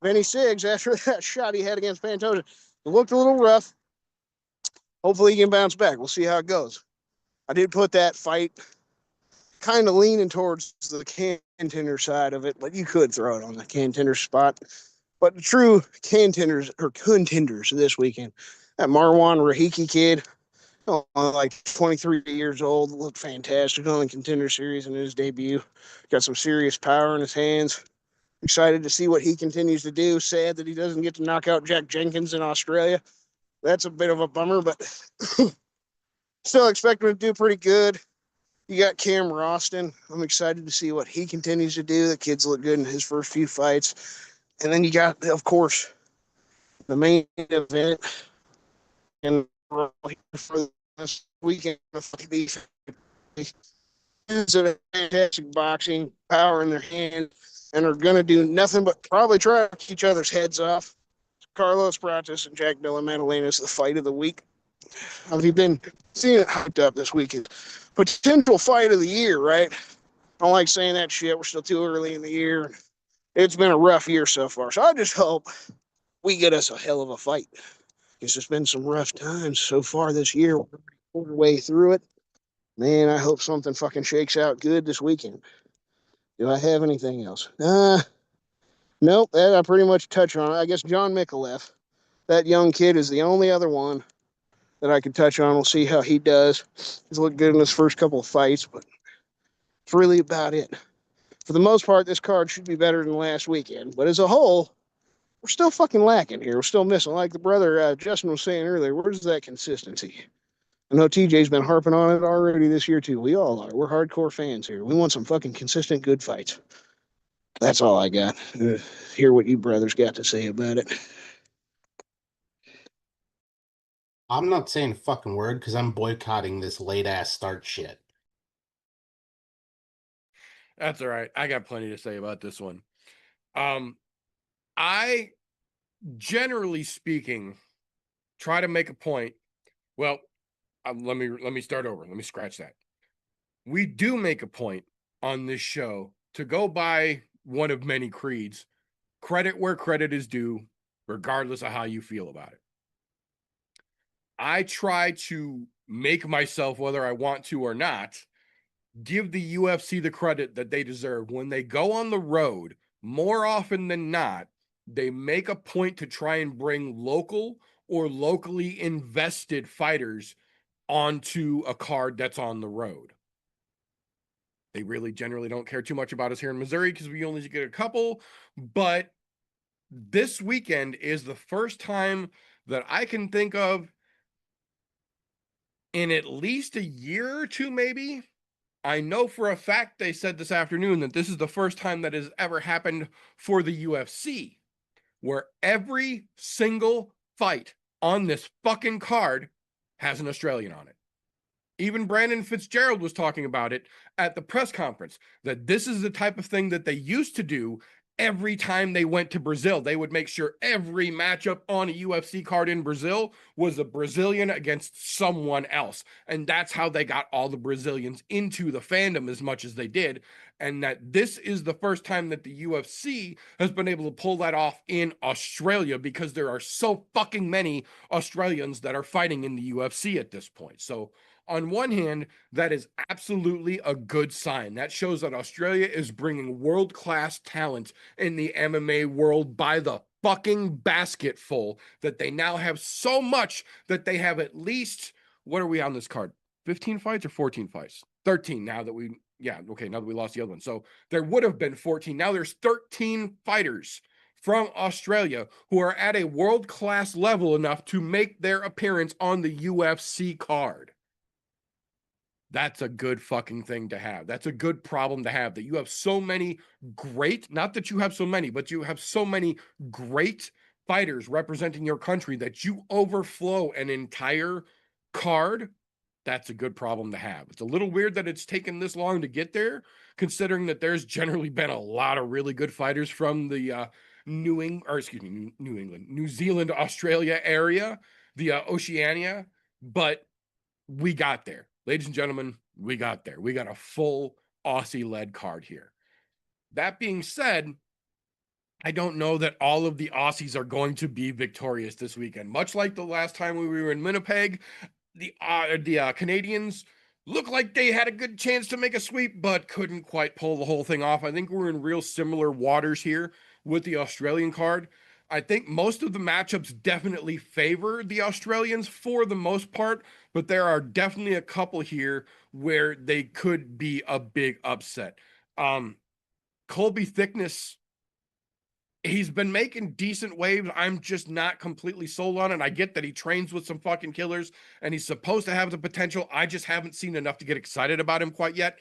Vinny Siggs, after that shot he had against Pantoja, it looked a little rough. Hopefully he can bounce back. We'll see how it goes. I did put that fight kind of leaning towards the contender side of it, but you could throw it on the contender spot. But the true contenders this weekend, that Marwan Rahiki kid, like 23 years old, looked fantastic on the contender series in his debut. Got some serious power in his hands. Excited to see what he continues to do. Sad that he doesn't get to knock out Jack Jenkins in Australia. That's a bit of a bummer, but still expect him to do pretty good. You got Cam Roston. I'm excited to see what he continues to do. The kid's looked good in his first few fights. And then you got, of course, the main event. And for this weekend, is a fantastic boxing, power in their hand, and are going to do nothing but probably try to keep each other's heads off. Carlos Pratis and Jack Della Maddalena is the fight of the week. Have you been seeing it hyped up this weekend? Potential fight of the year, right? I don't like saying that shit. We're still too early in the year. It's been a rough year so far. So I just hope we get us a hell of a fight, because there's been some rough times so far this year. We're quarter way through it. Man, I hope something fucking shakes out good this weekend. Do I have anything else? Nope, that I pretty much touch on. I guess John Mikulev, that young kid, is the only other one that I could touch on. We'll see how he does. He's looked good in his first couple of fights, but it's really about it. For the most part, this card should be better than last weekend. But as a whole, we're still fucking lacking here. We're still missing. Like the brother Justin was saying earlier, where's that consistency? I know TJ's been harping on it already this year, too. We all are. We're hardcore fans here. We want some fucking consistent good fights. That's all I got. Hear what you brothers got to say about it. I'm not saying a fucking word because I'm boycotting this late ass start shit. That's all right. I got plenty to say about this one. I generally speaking try to make a point. Well, let me start over. Let me scratch that. We do make a point on this show to go by one of many creeds, credit where credit is due, regardless of how you feel about it. I try to make myself, whether I want to or not, give the UFC the credit that they deserve. When they go on the road, more often than not, they make a point to try and bring local or locally invested fighters onto a card that's on the road. They really generally don't care too much about us here in Missouri because we only get a couple, but this weekend is the first time that I can think of in at least a year or two, maybe. I know for a fact they said this afternoon that this is the first time that has ever happened for the UFC, where every single fight on this fucking card has an Australian on it. Even Brandon Fitzgerald was talking about it at the press conference, that this is the type of thing that they used to do every time they went to Brazil. They would make sure every matchup on a UFC card in Brazil was a Brazilian against someone else. And that's how they got all the Brazilians into the fandom as much as they did. And that this is the first time that the UFC has been able to pull that off in Australia, because there are so fucking many Australians that are fighting in the UFC at this point. So on one hand, that is absolutely a good sign. That shows that Australia is bringing world-class talent in the MMA world by the fucking basketful, that they now have so much that they have at least, what are we on this card? 15 fights or 14 fights? 13 now that we, now that we lost the other one. So there would have been 14. Now there's 13 fighters from Australia who are at a world-class level enough to make their appearance on the UFC card. That's a good fucking thing to have. That's a good problem to have, that you have so many great, not that you have so many, but you have so many great fighters representing your country that you overflow an entire card. That's a good problem to have. It's a little weird that it's taken this long to get there, considering that there's generally been a lot of really good fighters from the New Zealand, Australia area, the Oceania, but we got there. Ladies and gentlemen, we got there. We got a full Aussie-led card here. That being said, I don't know that all of the Aussies are going to be victorious this weekend. Much like the last time we were in Winnipeg, the Canadians looked like they had a good chance to make a sweep, but couldn't quite pull the whole thing off. I think we're in real similar waters here with the Australian card. I think most of the matchups definitely favor the Australians for the most part, but there are definitely a couple here where they could be a big upset. Colby Thickness, he's been making decent waves. I'm just not completely sold on it. I get that he trains with some fucking killers and he's supposed to have the potential. I just haven't seen enough to get excited about him quite yet.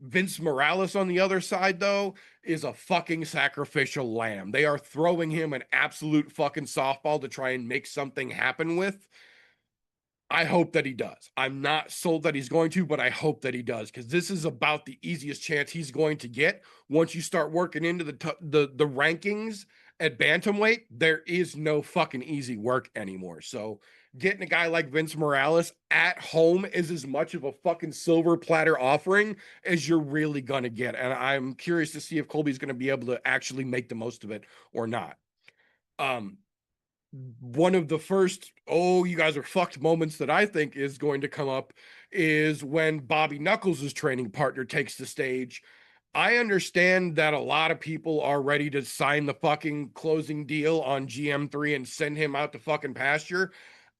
Vince Morales on the other side, though, is a fucking sacrificial lamb. They are throwing him an absolute fucking softball to try and make something happen with. I hope that he does. I'm not sold that he's going to, but I hope that he does, because this is about the easiest chance he's going to get. Once you start working into the rankings at bantamweight, there is no fucking easy work anymore. So getting a guy like Vince Morales at home is as much of a fucking silver platter offering as you're really going to get. And I'm curious to see if Colby's going to be able to actually make the most of it or not. One of the first, oh, you guys are fucked moments that I think is going to come up is when Bobby Knuckles' training partner takes the stage. I understand that a lot of people are ready to sign the fucking closing deal on GM3 and send him out to fucking pasture.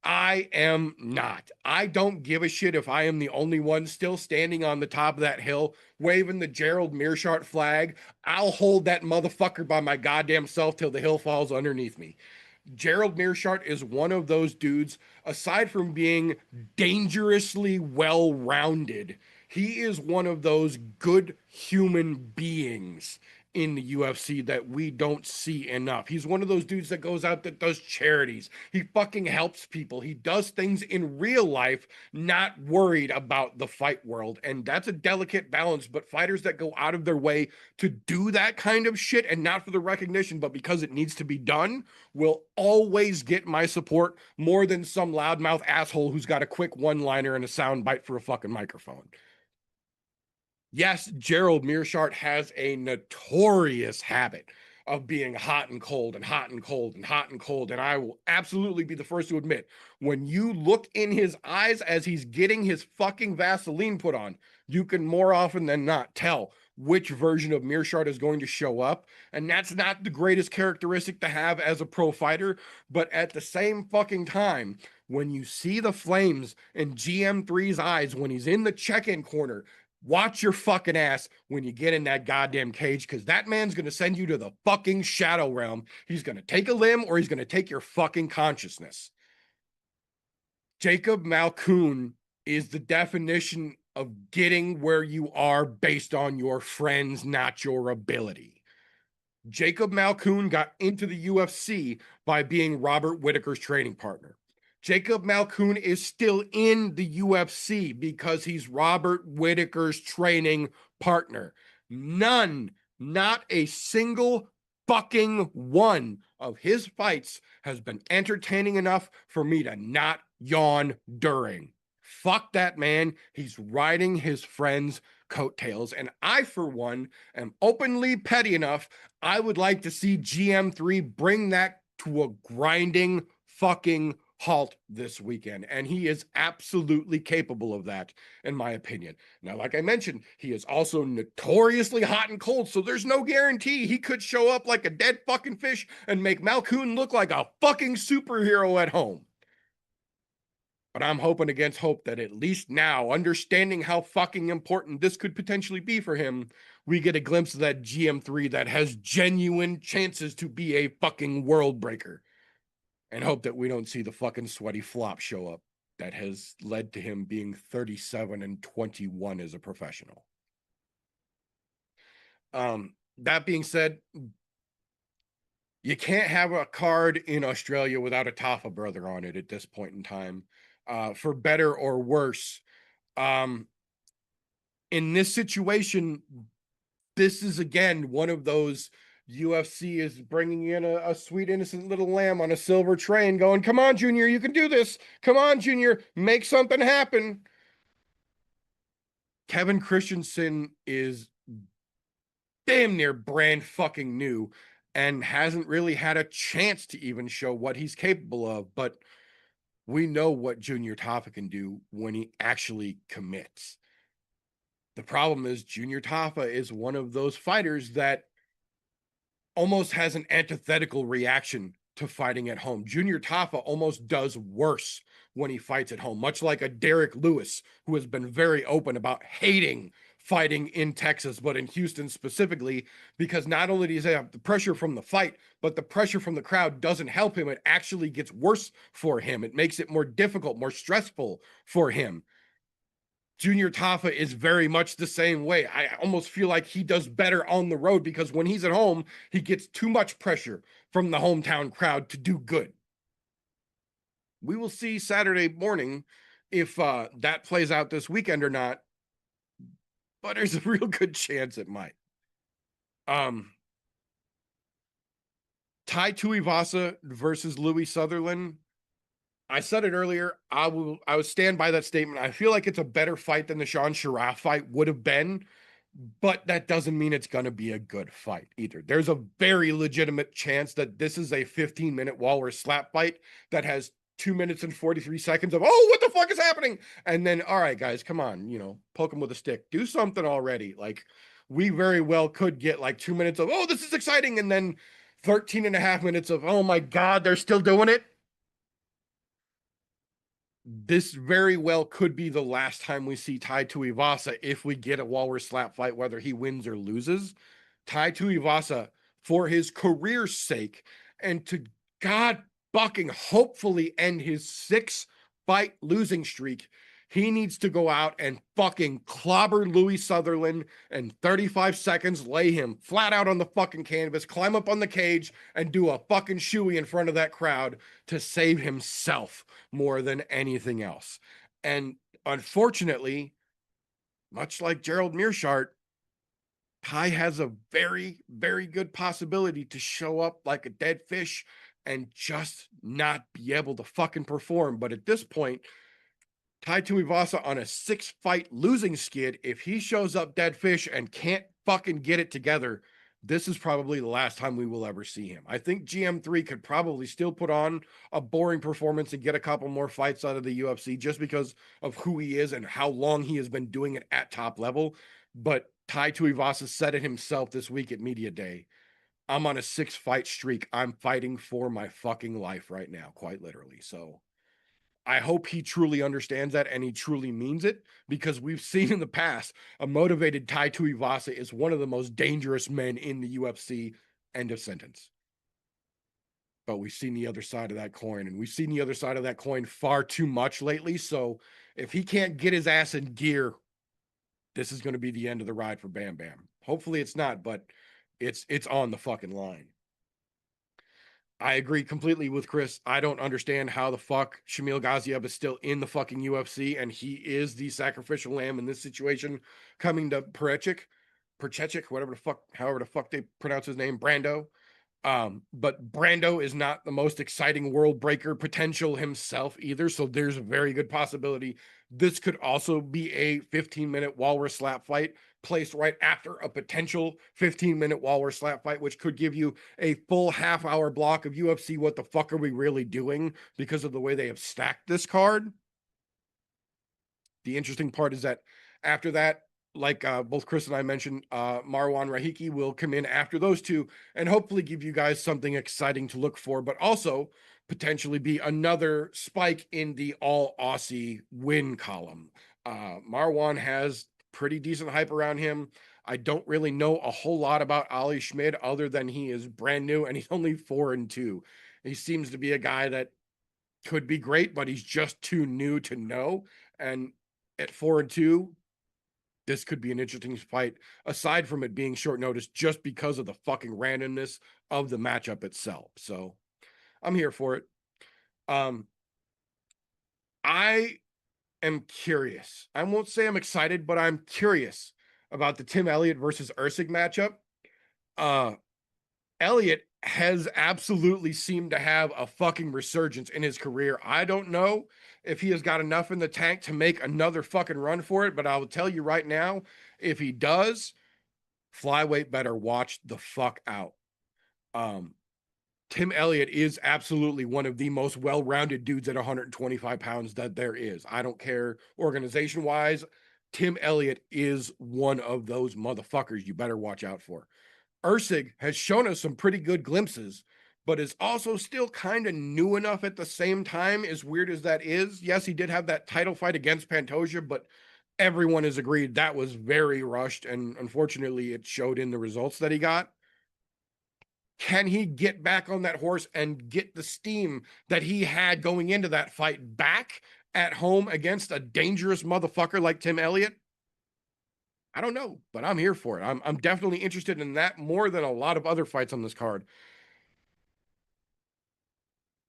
I am not. I don't give a shit if I am the only one still standing on the top of that hill waving the Gerald Meerschaert flag. I'll hold that motherfucker by my goddamn self till the hill falls underneath me. Gerald Meerschaert is one of those dudes, aside from being dangerously well-rounded, he is one of those good human beings in the UFC that we don't see enough. He's one of those dudes that goes out that does charities. He fucking helps people. He does things in real life, not worried about the fight world. And that's a delicate balance. But fighters that go out of their way to do that kind of shit, and not for the recognition, but because it needs to be done, will always get my support more than some loudmouth asshole who's got a quick one-liner and a sound bite for a fucking microphone. Yes, Gerald Meerschaert has a notorious habit of being hot and cold and hot and cold and hot and cold. And I will absolutely be the first to admit, when you look in his eyes as he's getting his fucking Vaseline put on, you can more often than not tell which version of Meerschaert is going to show up. And that's not the greatest characteristic to have as a pro fighter. But at the same fucking time, when you see the flames in GM3's eyes when he's in the check-in corner, watch your fucking ass when you get in that goddamn cage, because that man's going to send you to the fucking shadow realm. He's going to take a limb, or he's going to take your fucking consciousness. Jacob Malkoun is the definition of getting where you are based on your friends, not your ability. Jacob Malkoun got into the UFC by being Robert Whittaker's training partner. Jacob Malkoun is still in the UFC because he's Robert Whittaker's training partner. None, not a single fucking one of his fights has been entertaining enough for me to not yawn during. Fuck that man. He's riding his friend's coattails. And I, for one, am openly petty enough. I would like to see GM3 bring that to a grinding fucking halt this weekend. And he is absolutely capable of that, in my opinion. Now, like I mentioned, he is also notoriously hot and cold, so there's no guarantee he could show up like a dead fucking fish and make Malkoun look like a fucking superhero at home. But I'm hoping against hope that at least now, understanding how fucking important this could potentially be for him, we get a glimpse of that GM3 that has genuine chances to be a fucking world breaker. And hope that we don't see the fucking sweaty flop show up that has led to him being 37-21 as a professional. That being said, you can't have a card in Australia without a Tafa brother on it at this point in time, for better or worse. In this situation, this is again one of those UFC is bringing in a sweet innocent little lamb on a silver train going, come on, Junior, you can do this. Come on, Junior, make something happen. Kevin Christensen is damn near brand fucking new and hasn't really had a chance to even show what he's capable of, but we know what Junior Tafa can do when he actually commits. The problem is Junior Tafa is one of those fighters that almost has an antithetical reaction to fighting at home. Junior Tafa almost does worse when he fights at home, much like a Derek Lewis, who has been very open about hating fighting in Texas, but in Houston specifically, because not only does he have the pressure from the fight, but the pressure from the crowd doesn't help him. It actually gets worse for him. It makes it more difficult, more stressful for him. Junior Tafa is very much the same way. I almost feel like he does better on the road because when he's at home, he gets too much pressure from the hometown crowd to do good. We will see Saturday morning if that plays out this weekend or not, but there's a real good chance it might. Tai Tuivasa versus Louis Sutherland. I said it earlier. I would stand by that statement. I feel like it's a better fight than the Sean Sharaf fight would have been, but that doesn't mean it's going to be a good fight either. There's a very legitimate chance that this is a 15-minute walrus slap fight that has 2 minutes and 43 seconds of, oh, what the fuck is happening? And then, all right, guys, come on, poke him with a stick. Do something already. Like, we very well could get like 2 minutes of, oh, this is exciting. And then 13 and a half minutes of, oh my God, they're still doing it. This very well could be the last time we see Tai Tuivasa if we get a walrus slap fight, whether he wins or loses. Tai Tuivasa, for his career's sake, and to God fucking hopefully end his 6-fight losing streak, He needs to go out and fucking clobber Louis Sutherland and 35 seconds, lay him flat out on the fucking canvas, climb up on the cage, and do a fucking shoey in front of that crowd to save himself more than anything else. And unfortunately, much like Gerald Mearshart, Ty has a very, very good possibility to show up like a dead fish and just not be able to fucking perform. But at this point, Tai Tuivasa on a 6-fight losing skid, if he shows up dead fish and can't fucking get it together, this is probably the last time we will ever see him. I think GM3 could probably still put on a boring performance and get a couple more fights out of the UFC just because of who he is and how long he has been doing it at top level. But Tai Tuivasa said it himself this week at Media Day. I'm on a 6-fight streak. I'm fighting for my fucking life right now, quite literally. So I hope he truly understands that and he truly means it, because we've seen in the past a motivated Tai Tuivasa is one of the most dangerous men in the UFC. End of sentence. But we've seen the other side of that coin, and we've seen the other side of that coin far too much lately. So if he can't get his ass in gear, this is going to be the end of the ride for Bam Bam. Hopefully it's not, but it's on the fucking line. I agree completely with Chris. I don't understand how the fuck Shamil Gaziev is still in the fucking UFC, and he is the sacrificial lamb in this situation, coming to Perchik, whatever the fuck, however the fuck they pronounce his name, Brando. But Brando is not the most exciting world breaker potential himself either. So there's a very good possibility this could also be a 15-minute walrus slap fight placed right after a potential 15-minute walrus slap fight, which could give you a full half-hour block of UFC. What the fuck are we really doing because of the way they have stacked this card? The interesting part is that after that, like both Chris and I mentioned, Marwan Rahiki will come in after those two and hopefully give you guys something exciting to look for, but also potentially be another spike in the all Aussie win column. Marwan has pretty decent hype around him. I don't really know a whole lot about Ali Schmid other than he is brand new and he's only 4-2. He seems to be a guy that could be great, but he's just too new to know. And at 4-2, this could be an interesting fight, aside from it being short notice, just because of the fucking randomness of the matchup itself. So I'm here for it. I am curious. I won't say I'm excited, but I'm curious about the Tim Elliott versus Usyk matchup. Elliott has absolutely seemed to have a fucking resurgence in his career. I don't know if he has got enough in the tank to make another fucking run for it, but I will tell you right now, if he does, flyweight better watch the fuck out. Tim Elliott is absolutely one of the most well-rounded dudes at 125 pounds that there is. I don't care organization-wise. Tim Elliott is one of those motherfuckers you better watch out for. Usyk has shown us some pretty good glimpses, but is also still kind of new enough at the same time, as weird as that is. Yes, he did have that title fight against Pantoja, but everyone has agreed that was very rushed, and unfortunately it showed in the results that he got. Can he get back on that horse and get the steam that he had going into that fight back at home against a dangerous motherfucker like Tim Elliott? I don't know, but I'm here for it. I'm definitely interested in that more than a lot of other fights on this card.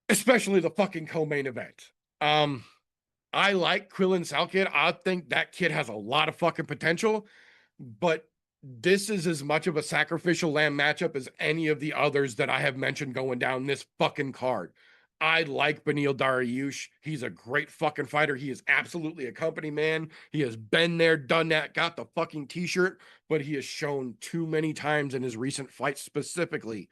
Especially the fucking co-main event. I like Quillen Salkid. I think that kid has a lot of fucking potential, but this is as much of a sacrificial lamb matchup as any of the others that I have mentioned going down this fucking card. I like Beneil Dariush. He's a great fucking fighter. He is absolutely a company man. He has been there, done that, got the fucking t-shirt, but he has shown too many times in his recent fights specifically,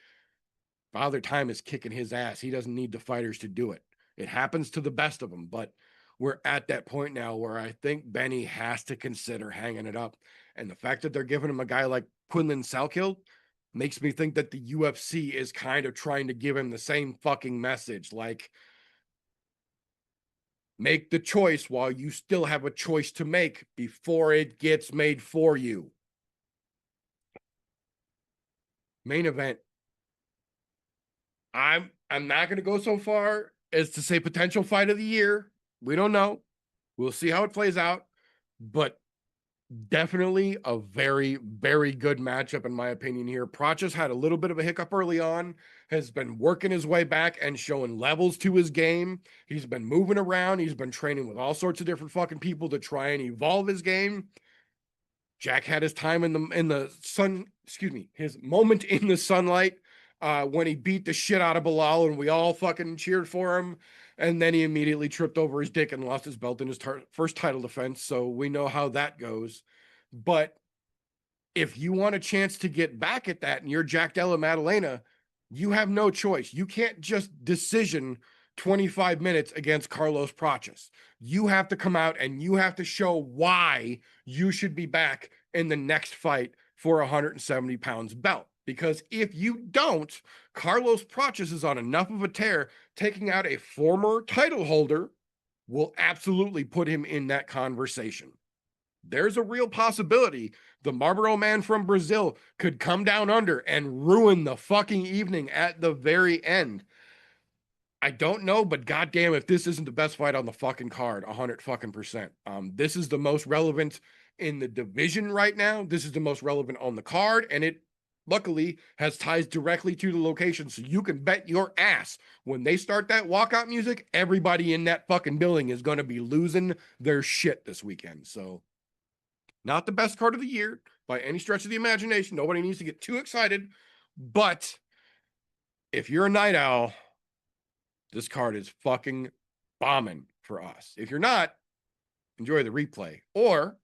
Father Time is kicking his ass. He doesn't need the fighters to do it. It happens to the best of them, but we're at that point now where I think Benny has to consider hanging it up. And the fact that they're giving him a guy like Quinlan Salkill makes me think that the UFC is kind of trying to give him the same fucking message. Like, make the choice while you still have a choice to make before it gets made for you. Main event. I'm not going to go so far as to say potential fight of the year. We don't know. We'll see how it plays out, but definitely a very, very good matchup in my opinion here. Prachas had a little bit of a hiccup early on, has been working his way back and showing levels to his game. He's been moving around. He's been training with all sorts of different fucking people to try and evolve his game. Jack had his time in the sun, his moment in the sunlight when he beat the shit out of Bilal and we all fucking cheered for him. And then he immediately tripped over his dick and lost his belt in his first title defense. So we know how that goes. But if you want a chance to get back at that and you're Jack Della Maddalena, you have no choice. You can't just decision 25 minutes against Carlos Prachas. You have to come out and you have to show why you should be back in the next fight for 170 pounds belt. Because if you don't, Carlos Prachas is on enough of a tear, taking out a former title holder will absolutely put him in that conversation. There's a real possibility the Marlboro man from Brazil could come down under and ruin the fucking evening at the very end. I don't know, but goddamn, if this isn't the best fight on the fucking card, 100%. This is the most relevant in the division right now. This is the most relevant on the card, and it luckily has ties directly to the location. So you can bet your ass when they start that walkout music, everybody in that fucking building is going to be losing their shit this weekend. So not the best card of the year by any stretch of the imagination. Nobody needs to get too excited. But if you're a night owl, this card is fucking bombing for us. If you're not, enjoy the replay or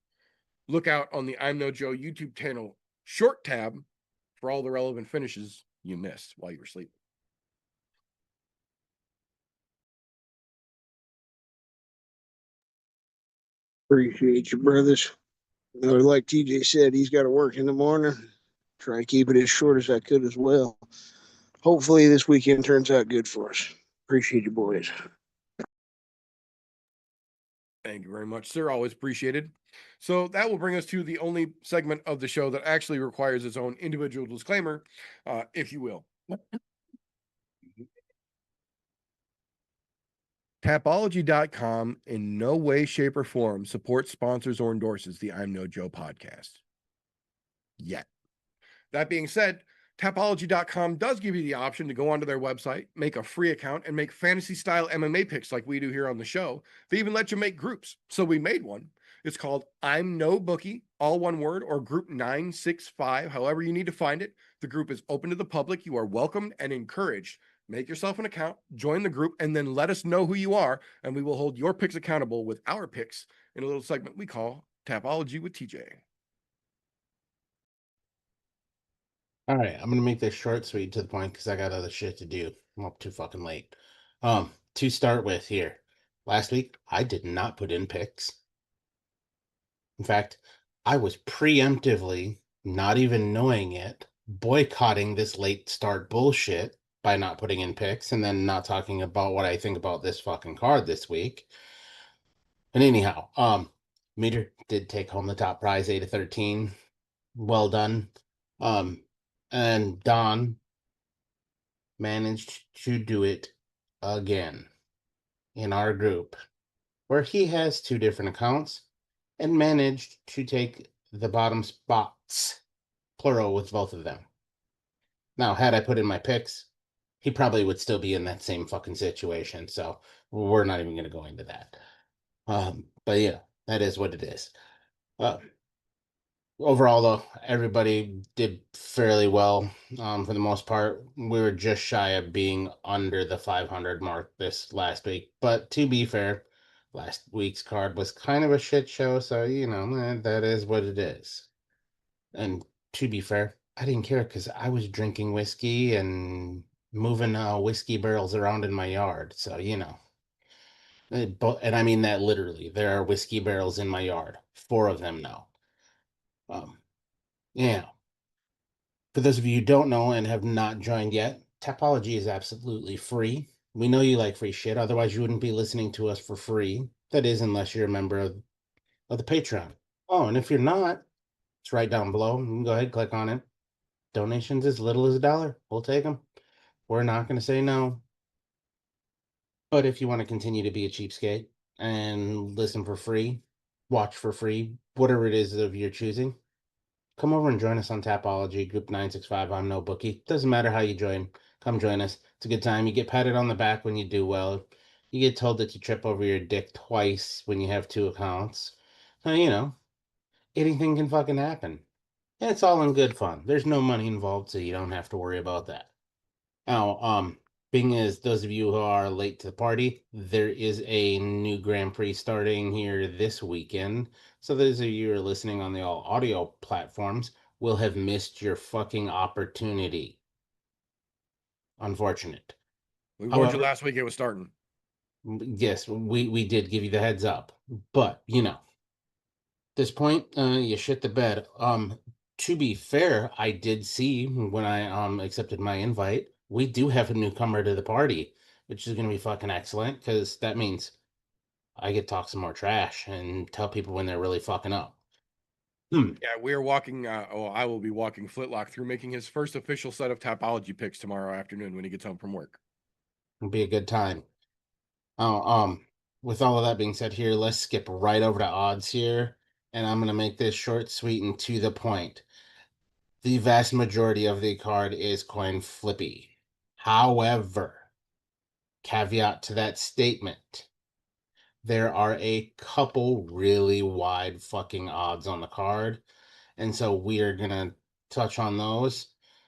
look out on the I'm No Joe YouTube channel short tab for all the relevant finishes you missed while you were sleeping. Appreciate you, brothers. Like TJ said, he's got to work in the morning. Try to keep it as short as I could as well. Hopefully this weekend turns out good for us. Appreciate you, boys. Thank you very much, sir. Always appreciated. So that will bring us to the only segment of the show that actually requires its own individual disclaimer, if you will. Tapology.com in no way, shape, or form supports, sponsors, or endorses the I'm No Joe podcast. Yet. That being said, Tapology.com does give you the option to go onto their website, make a free account, and make fantasy-style MMA picks like we do here on the show. They even let you make groups. So we made one. It's called I'm No Bookie, all one word, or Group 965, however you need to find it. The group is open to the public. You are welcomed and encouraged. Make yourself an account, join the group, and then let us know who you are, and we will hold your picks accountable with our picks in a little segment we call Tapology with TJ. All right, I'm gonna make this short, sweet, to the point because I got other shit to do. I'm up too fucking late. To start with here, last week I did not put in picks. In fact, I was preemptively, not even knowing it, boycotting this late start bullshit by not putting in picks and then not talking about what I think about this fucking card this week. And anyhow, Meter did take home the top prize, 8-13. Well done. And Don managed to do it again in our group, where he has two different accounts and managed to take the bottom spots, plural, with both of them. Now, had I put in my picks, he probably would still be in that same fucking situation. So we're not even going to go into that. But yeah, that is what it is. Overall, though, everybody did fairly well. For the most part, we were just shy of being under the 500 mark this last week. But to be fair, last week's card was kind of a shit show, so that is what it is. And to be fair, I didn't care because I was drinking whiskey and moving whiskey barrels around in my yard. So and I mean that literally. There are whiskey barrels in my yard, 4 of them now. Yeah. For those of you who don't know and have not joined yet, Tapology is absolutely free. We know you like free shit, otherwise you wouldn't be listening to us for free. That is, unless you're a member of the Patreon. Oh, and if you're not, it's right down below. You can go ahead, click on it. Donations as little as $1. We'll take them. We're not going to say no. But if you want to continue to be a cheapskate, and listen for free, watch for free, whatever it is of your choosing, come over and join us on Tapology, Group 965. I'm no bookie. Doesn't matter how you join. Come join us. It's a good time. You get patted on the back when you do well. You get told that you trip over your dick twice when you have 2 accounts. So, anything can fucking happen. And it's all in good fun. There's no money involved, so you don't have to worry about that. Now, being as those of you who are late to the party, there is a new Grand Prix starting here this weekend. So those of you who are listening on the all audio platforms will have missed your fucking opportunity. Unfortunate. We warned you However, last week it was starting. yes, we did give you the heads up. But, this point, you shit the bed. To be fair, I did see when I accepted my invite, we do have a newcomer to the party, which is gonna be fucking excellent because that means I get to talk some more trash and tell people when they're really fucking up. Yeah, we're walking. I will be walking Flitlock through making his first official set of Tapology picks tomorrow afternoon when he gets home from work. It'll be a good time. Oh, with all of that being said here, let's skip right over to odds here, and I'm gonna make this short, sweet, and to the point. The vast majority of the card is coin flippy. However, caveat to that statement, there are a couple really wide fucking odds on the card. And so we are going to touch on those.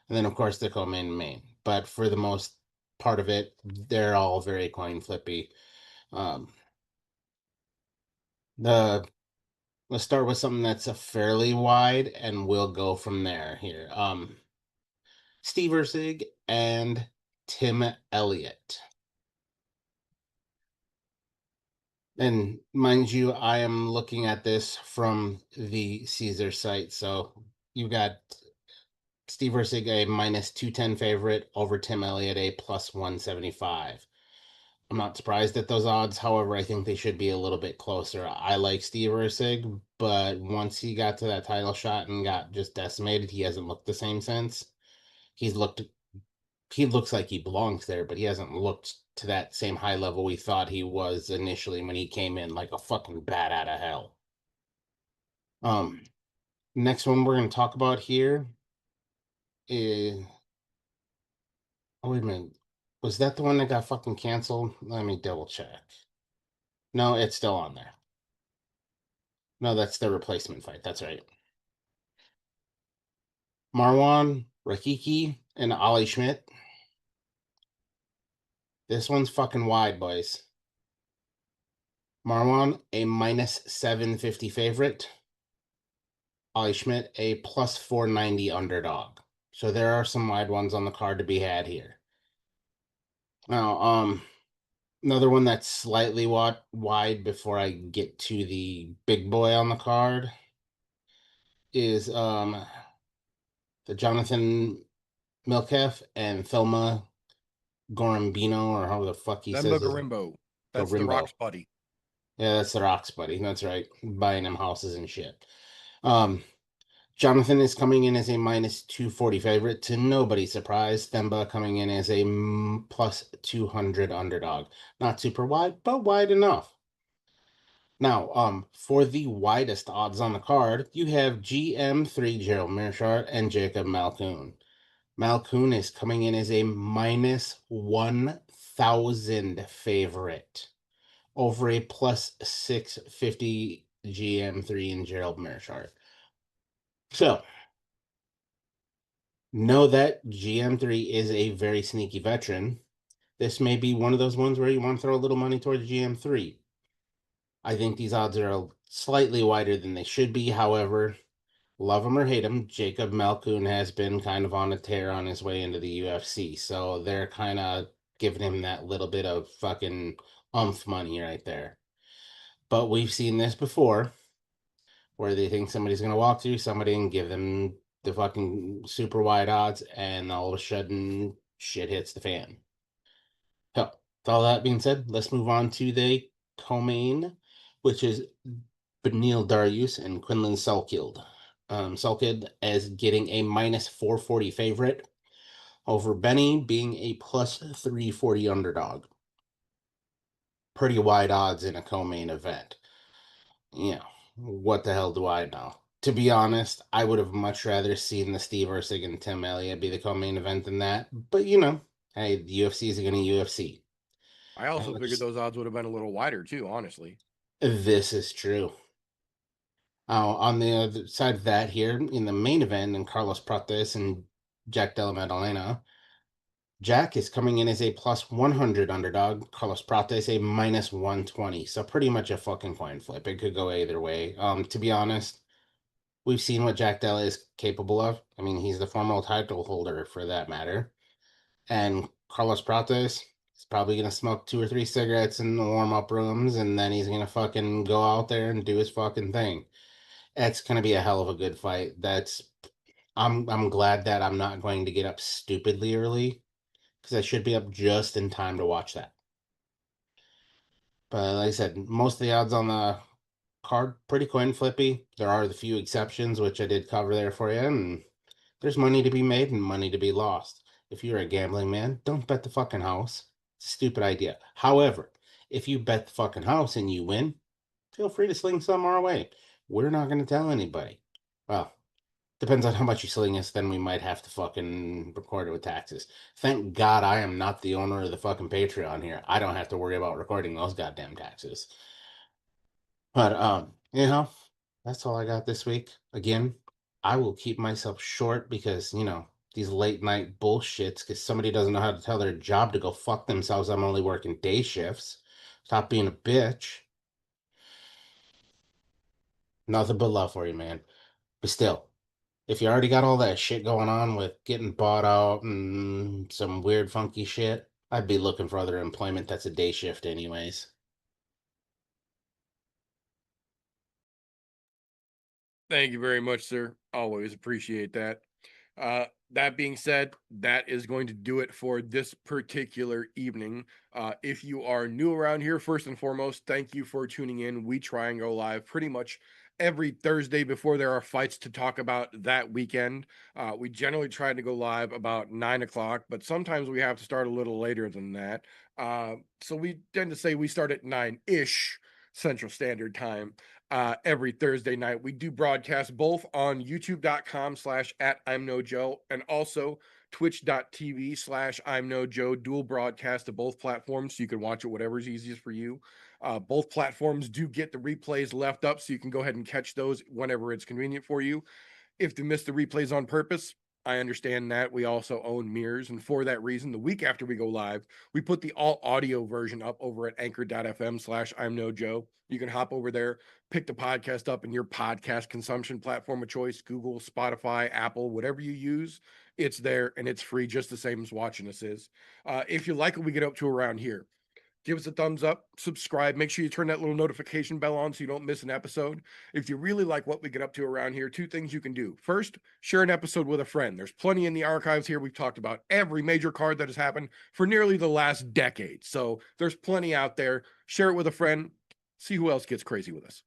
And then, of course, the co-main and main. But for the most part of it, they're all very coin flippy. The Let's start with something that's a fairly wide, and we'll go from there here. Steve Ersig and Tim Elliott. And mind you, I am looking at this from the Caesar site. So you got Steve Ersig a minus 210 favorite over Tim Elliott a plus 175. I'm not surprised at those odds. However, I think they should be a little bit closer. I like Steve Ersig, but once he got to that title shot and got just decimated, he hasn't looked the same since. He looks like he belongs there, but he hasn't looked to that same high level we thought he was initially when he came in like a fucking bat out of hell. Next one we're gonna talk about here is oh wait a minute. Was that the one that got fucking canceled? Let me double check. No, it's still on there. No, that's the replacement fight. That's right. Marwan, Rakiki, and Ollie Schmidt. This one's fucking wide, boys. Marwan, a minus 750 favorite. Ollie Schmidt, a plus 490 underdog. So there are some wide ones on the card to be had here. Now, another one that's slightly wide before I get to the big boy on the card is the Jonathan Milkef and Thelma Gorambino, or how the fuck he Lembo says it. Garimbo. That's the Garimbo. Rock's buddy. Yeah, that's the Rocks buddy. That's right. Buying them houses and shit. Jonathan is coming in as a minus 240 favorite, to nobody's surprise. Themba coming in as a plus 200 underdog. Not super wide, but wide enough. Now, for the widest odds on the card, you have GM3 Gerald Mearshart and Jacob Malkoon. Malkoon is coming in as a minus 1,000 favorite over a plus 650 GM3 and Gerald Mearshart. So, know that GM3 is a very sneaky veteran. This may be one of those ones where you want to throw a little money towards GM3. I think these odds are slightly wider than they should be. However, love him or hate him, Jacob Malkoon has been kind of on a tear on his way into the UFC. So they're kind of giving him that little bit of fucking umph money right there. But we've seen this before where they think somebody's going to walk through somebody and give them the fucking super wide odds, and all of a sudden shit hits the fan. So, with all that being said, let's move on to the co-main, which is Benil Darius and Quinlan Selkild. Selkild as getting a minus 440 favorite over Benny being a plus 340 underdog. pretty wide odds in a co-main event. What the hell do I know? To be honest, I would have much rather seen the Steve Erceg and Tim Elliott be the co-main event than that. But hey, the UFC is going to UFC. I also figured those odds would have been a little wider too, honestly. This is true. On the other side of that, here in the main event, and Carlos Prates and Jack Della Maddalena, Jack is coming in as a plus 100 underdog. Carlos Prates a minus 120. So pretty much a fucking coin flip. It could go either way. To be honest, we've seen what Jack Della is capable of. I mean, he's the former title holder for that matter. And Carlos Prates is probably going to smoke 2 or 3 cigarettes in the warm-up rooms, and then he's going to fucking go out there and do his fucking thing. It's going to be a hell of a good fight. I'm glad that I'm not going to get up stupidly early, because I should be up just in time to watch that. But like I said, most of the odds on the card pretty coin flippy. There are the few exceptions, which I did cover there for you, and there's money to be made and money to be lost. If you're a gambling man, don't bet the fucking house. It's a stupid idea. However, if you bet the fucking house and you win, feel free to sling some our way. We're not going to tell anybody. Well, depends on how much you sling us, then we might have to fucking record it with taxes. Thank God I am not the owner of the fucking Patreon here. I don't have to worry about recording those goddamn taxes. But, that's all I got this week. Again, I will keep myself short because, these late night bullshits, because somebody doesn't know how to tell their job to go fuck themselves. I'm only working day shifts. Stop being a bitch. Nothing but love for you, man. But still, if you already got all that shit going on with getting bought out and some weird funky shit, I'd be looking for other employment that's a day shift anyways. Thank you very much, sir. Always appreciate that. That being said, that is going to do it for this particular evening. If you are new around here, first and foremost, thank you for tuning in. We try and go live pretty much every Thursday before there are fights to talk about that weekend. We generally try to go live about 9 o'clock, but sometimes we have to start a little later than that. So we tend to say we start at 9-ish Central Standard Time. Every Thursday night. We do broadcast both on youtube.com/@I'mNoJoe and also twitch.tv/I'mNoJoe, dual broadcast to both platforms so you can watch it whatever's easiest for you. Both platforms do get the replays left up so you can go ahead and catch those whenever it's convenient for you. If you miss the replays on purpose, I understand that. We also own mirrors, and for that reason, the week after we go live, we put the all audio version up over at anchor.fm/I'mNoJoe. You can hop over there, pick the podcast up in your podcast consumption platform of choice, Google, Spotify, Apple, whatever you use. It's there and it's free, just the same as watching us is. If you like what we get up to around here, give us a thumbs up, subscribe, make sure you turn that little notification bell on so you don't miss an episode. If you really like what we get up to around here, 2 things you can do. First, share an episode with a friend. There's plenty in the archives here. We've talked about every major card that has happened for nearly the last decade. So there's plenty out there. Share it with a friend. See who else gets crazy with us.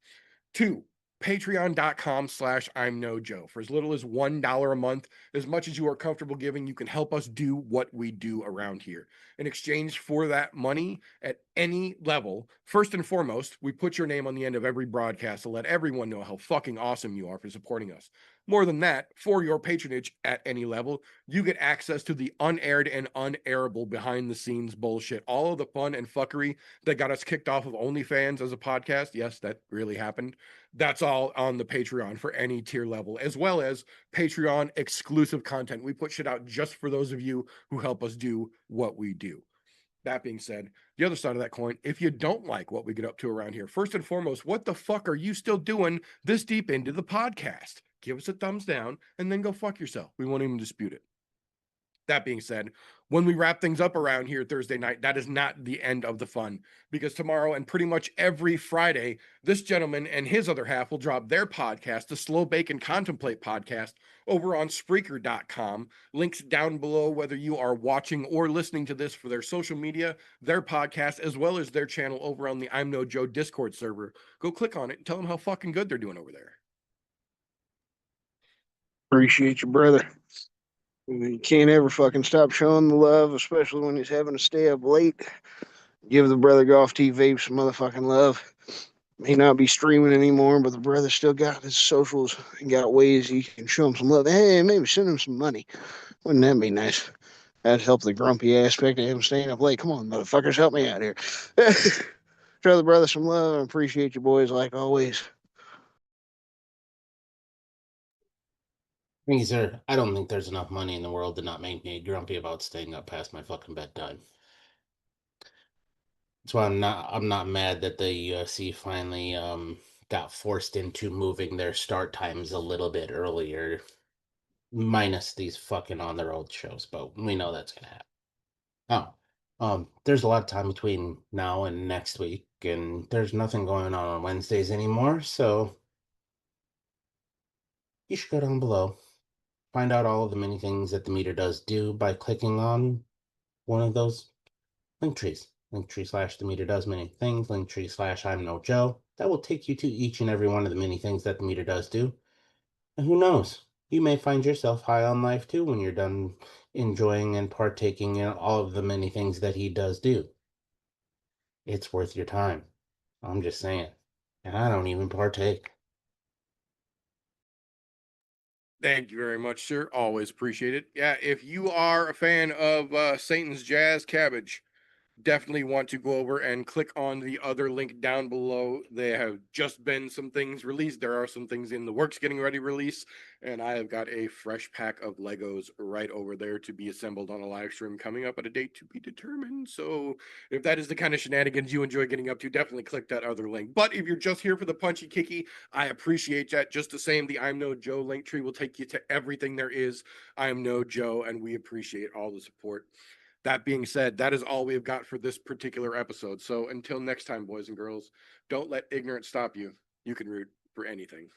2, patreon.com/I'mNoJoe. For as little as $1 a month, as much as you are comfortable giving, you can help us do what we do around here. In exchange for that money at any level, first and foremost, we put your name on the end of every broadcast to let everyone know how fucking awesome you are for supporting us. More than that, for your patronage at any level, you get access to the unaired and unairable behind the scenes bullshit. All of the fun and fuckery that got us kicked off of OnlyFans as a podcast. Yes, that really happened. That's all on the Patreon for any tier level, as well as Patreon exclusive content. We put shit out just for those of you who help us do what we do. That being said, the other side of that coin, if you don't like what we get up to around here, first and foremost, what the fuck are you still doing this deep into the podcast? Give us a thumbs down and then go fuck yourself. We won't even dispute it. That being said, when we wrap things up around here Thursday night, that is not the end of the fun, because tomorrow and pretty much every Friday, this gentleman and his other half will drop their podcast, the Slow Bake and Contemplate podcast, over on Spreaker.com. Links down below, whether you are watching or listening to this, for their social media, their podcast, as well as their channel over on the I'm No Joe Discord server. Go click on it and tell them how fucking good they're doing over there. Appreciate you, brother. You can't ever fucking stop showing the love, especially when he's having to stay up late Give the brother Golf T Vape some motherfucking love. May not be streaming anymore, but the brother still got his socials and got ways he can show him some love. Hey, maybe send him some money. Wouldn't that be nice? That'd help the grumpy aspect of him staying up late. Come on, motherfuckers, help me out here. Show the brother some love. I appreciate you boys like always. Sir, I don't think there's enough money in the world to not make me grumpy about staying up past my fucking bedtime. That's why I'm not mad that the UFC finally got forced into moving their start times a little bit earlier, minus these fucking on the road shows, but we know that's gonna happen. There's a lot of time between now and next week, and there's nothing going on Wednesdays anymore, so you should go down below, find out all of the many things that the meter does do by clicking on one of those link trees. Linktree / the meter does many things, Linktree / I'm no Joe. That will take you to each and every one of the many things that the meter does do. And who knows? You may find yourself high on life too when you're done enjoying and partaking in all of the many things that he does do. It's worth your time. I'm just saying. And I don't even partake. Thank you very much, sir. Always appreciate it. Yeah, if you are a fan of Satan's Jazz Cabbage, definitely want to go over and click on the other link down below. There have just been some things released. There are some things in the works getting ready to release, and I have got a fresh pack of Legos right over there to be assembled on a live stream coming up at a date to be determined. So if that is the kind of shenanigans you enjoy getting up to, definitely click that other link. But if you're just here for the punchy kicky, I appreciate that. Just the same, the I'm No Joe link tree will take you to everything there is. I'm No Joe, and we appreciate all the support. That being said, that is all we've got for this particular episode. So until next time, boys and girls, don't let ignorance stop you. You can root for anything.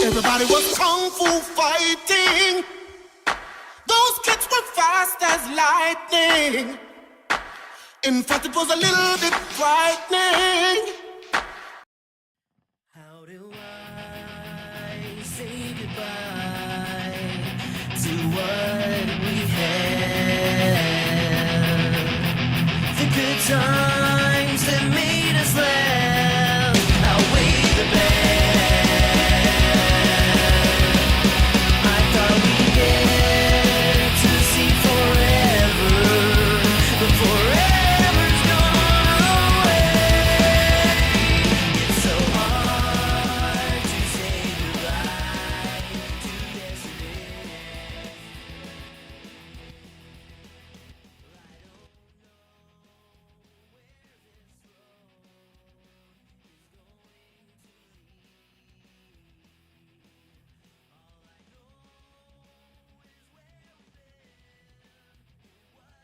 Everybody was kung fu fighting. Those kids were fast as lightning. In fact, it was a little bit frightening.